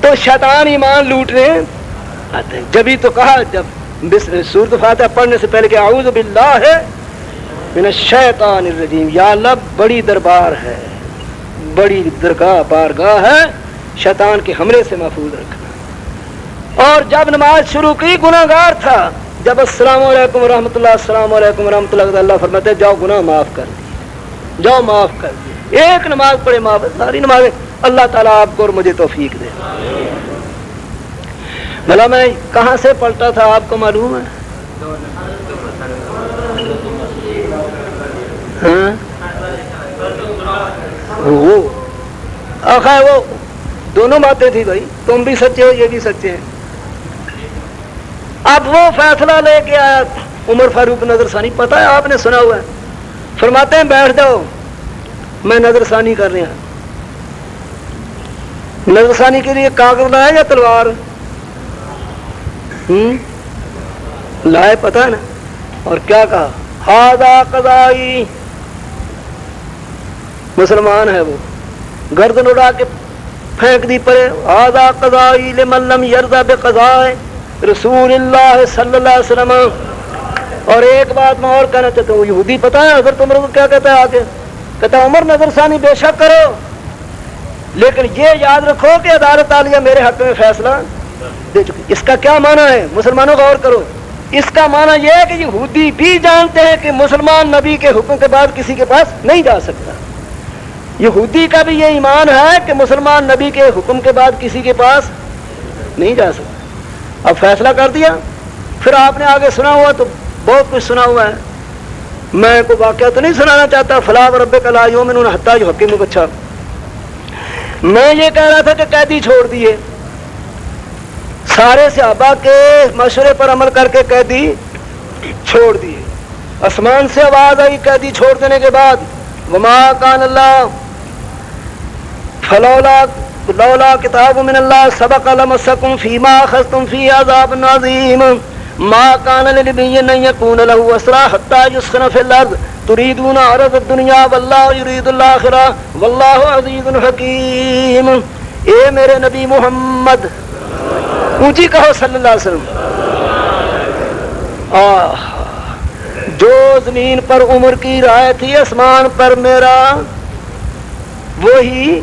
تو شیطان ایمان لوٹنے آتے ہیں. جبھی تو کہا جب سورۃ فاتحہ پڑھنے سے پہلے کہ اعوذ باللہ من الشیطان الرجیم، یا اللہ بڑی دربار ہے، بڑی درگاہ بارگاہ ہے، شیطان کے حملے سے محفوظ رکھنا. اور جب نماز شروع کی گناہگار تھا. جب السلام علیکم ورحمۃ اللہ، السلام علیکم ورحمۃ اللہ، اللہ فرماتے جاؤ گناہ معاف کر دیے، جاؤ معاف کر دیے. ایک نماز پڑھے معاف، ساری نمازیں. اللہ تعالیٰ آپ کو اور مجھے توفیق دے. بھلا میں کہاں سے پلٹا تھا آپ کو معلوم ہے؟ ہاں وہ آخر وہ دونوں باتیں تھی بھائی، تم بھی سچے ہو یہ بھی سچے ہیں. اب وہ فیصلہ لے کے آیا عمر فاروق نظر ثانی، پتہ ہے آپ نے سنا ہوا ہے. فرماتے ہیں بیٹھ جاؤ میں نظر ثانی کر رہے ہیں. نظر ثانی کے لیے کاغذ لایا یا تلوار لائے، پتہ ہے نا. اور کیا کہا؟ ہاذا قضائی. مسلمان ہے وہ، گردن اڑا کے پھینک دی پڑے. ہاذا قضائی لمن لم یرضى بقضاء رسول اللہ صلی اللہ علیہ وسلم. اور ایک بات میں اور کہنا چاہتا ہوں، یہودی پتہ ہے حضرت عمر کو کیا کہتا ہے آگے؟ کہتا ہے عمر نظر ثانی بے شک کرو، لیکن یہ یاد رکھو کہ عدالت عالیہ میرے حق میں فیصلہ دے چکی. اس کا کیا معنی ہے مسلمانوں غور کرو؟ اس کا معنی یہ ہے کہ یہودی بھی جانتے ہیں کہ مسلمان نبی کے حکم کے بعد کسی کے پاس نہیں جا سکتا. یہودی کا بھی یہ ایمان ہے کہ مسلمان نبی کے حکم کے بعد کسی کے پاس نہیں جا سکتا. اب فیصلہ کر دیا. پھر آپ نے آگے سنا ہوا تو بہت کچھ سنا ہوا ہے، میں کوئی واقعہ تو نہیں سنانا چاہتا. فلاح وربک لا یؤمنون حتی یحکموک. اچھا میں یہ کہہ رہا تھا کہ قیدی چھوڑ دیے، سارے صحابہ کے مشورے پر عمل کر کے قیدی چھوڑ دیے. آسمان سے آواز آئی قیدی چھوڑ دینے کے بعد، وما کان اللہ فلولا لولا کتاب من اللہ سبق لمسکم فیما اخذتم فی عذاب عظیم ما کان لنبی ان یکون له اسرى حتى یسخن فی الارض تریدون عرض الدنیا واللہ یرید الاخرہ واللہ عزیز حکیم. اے میرے نبی محمد، اونچی کہو صلی اللہ علیہ وسلم، جو زمین پر عمر کی رائے تھی آسمان پر میرا وہی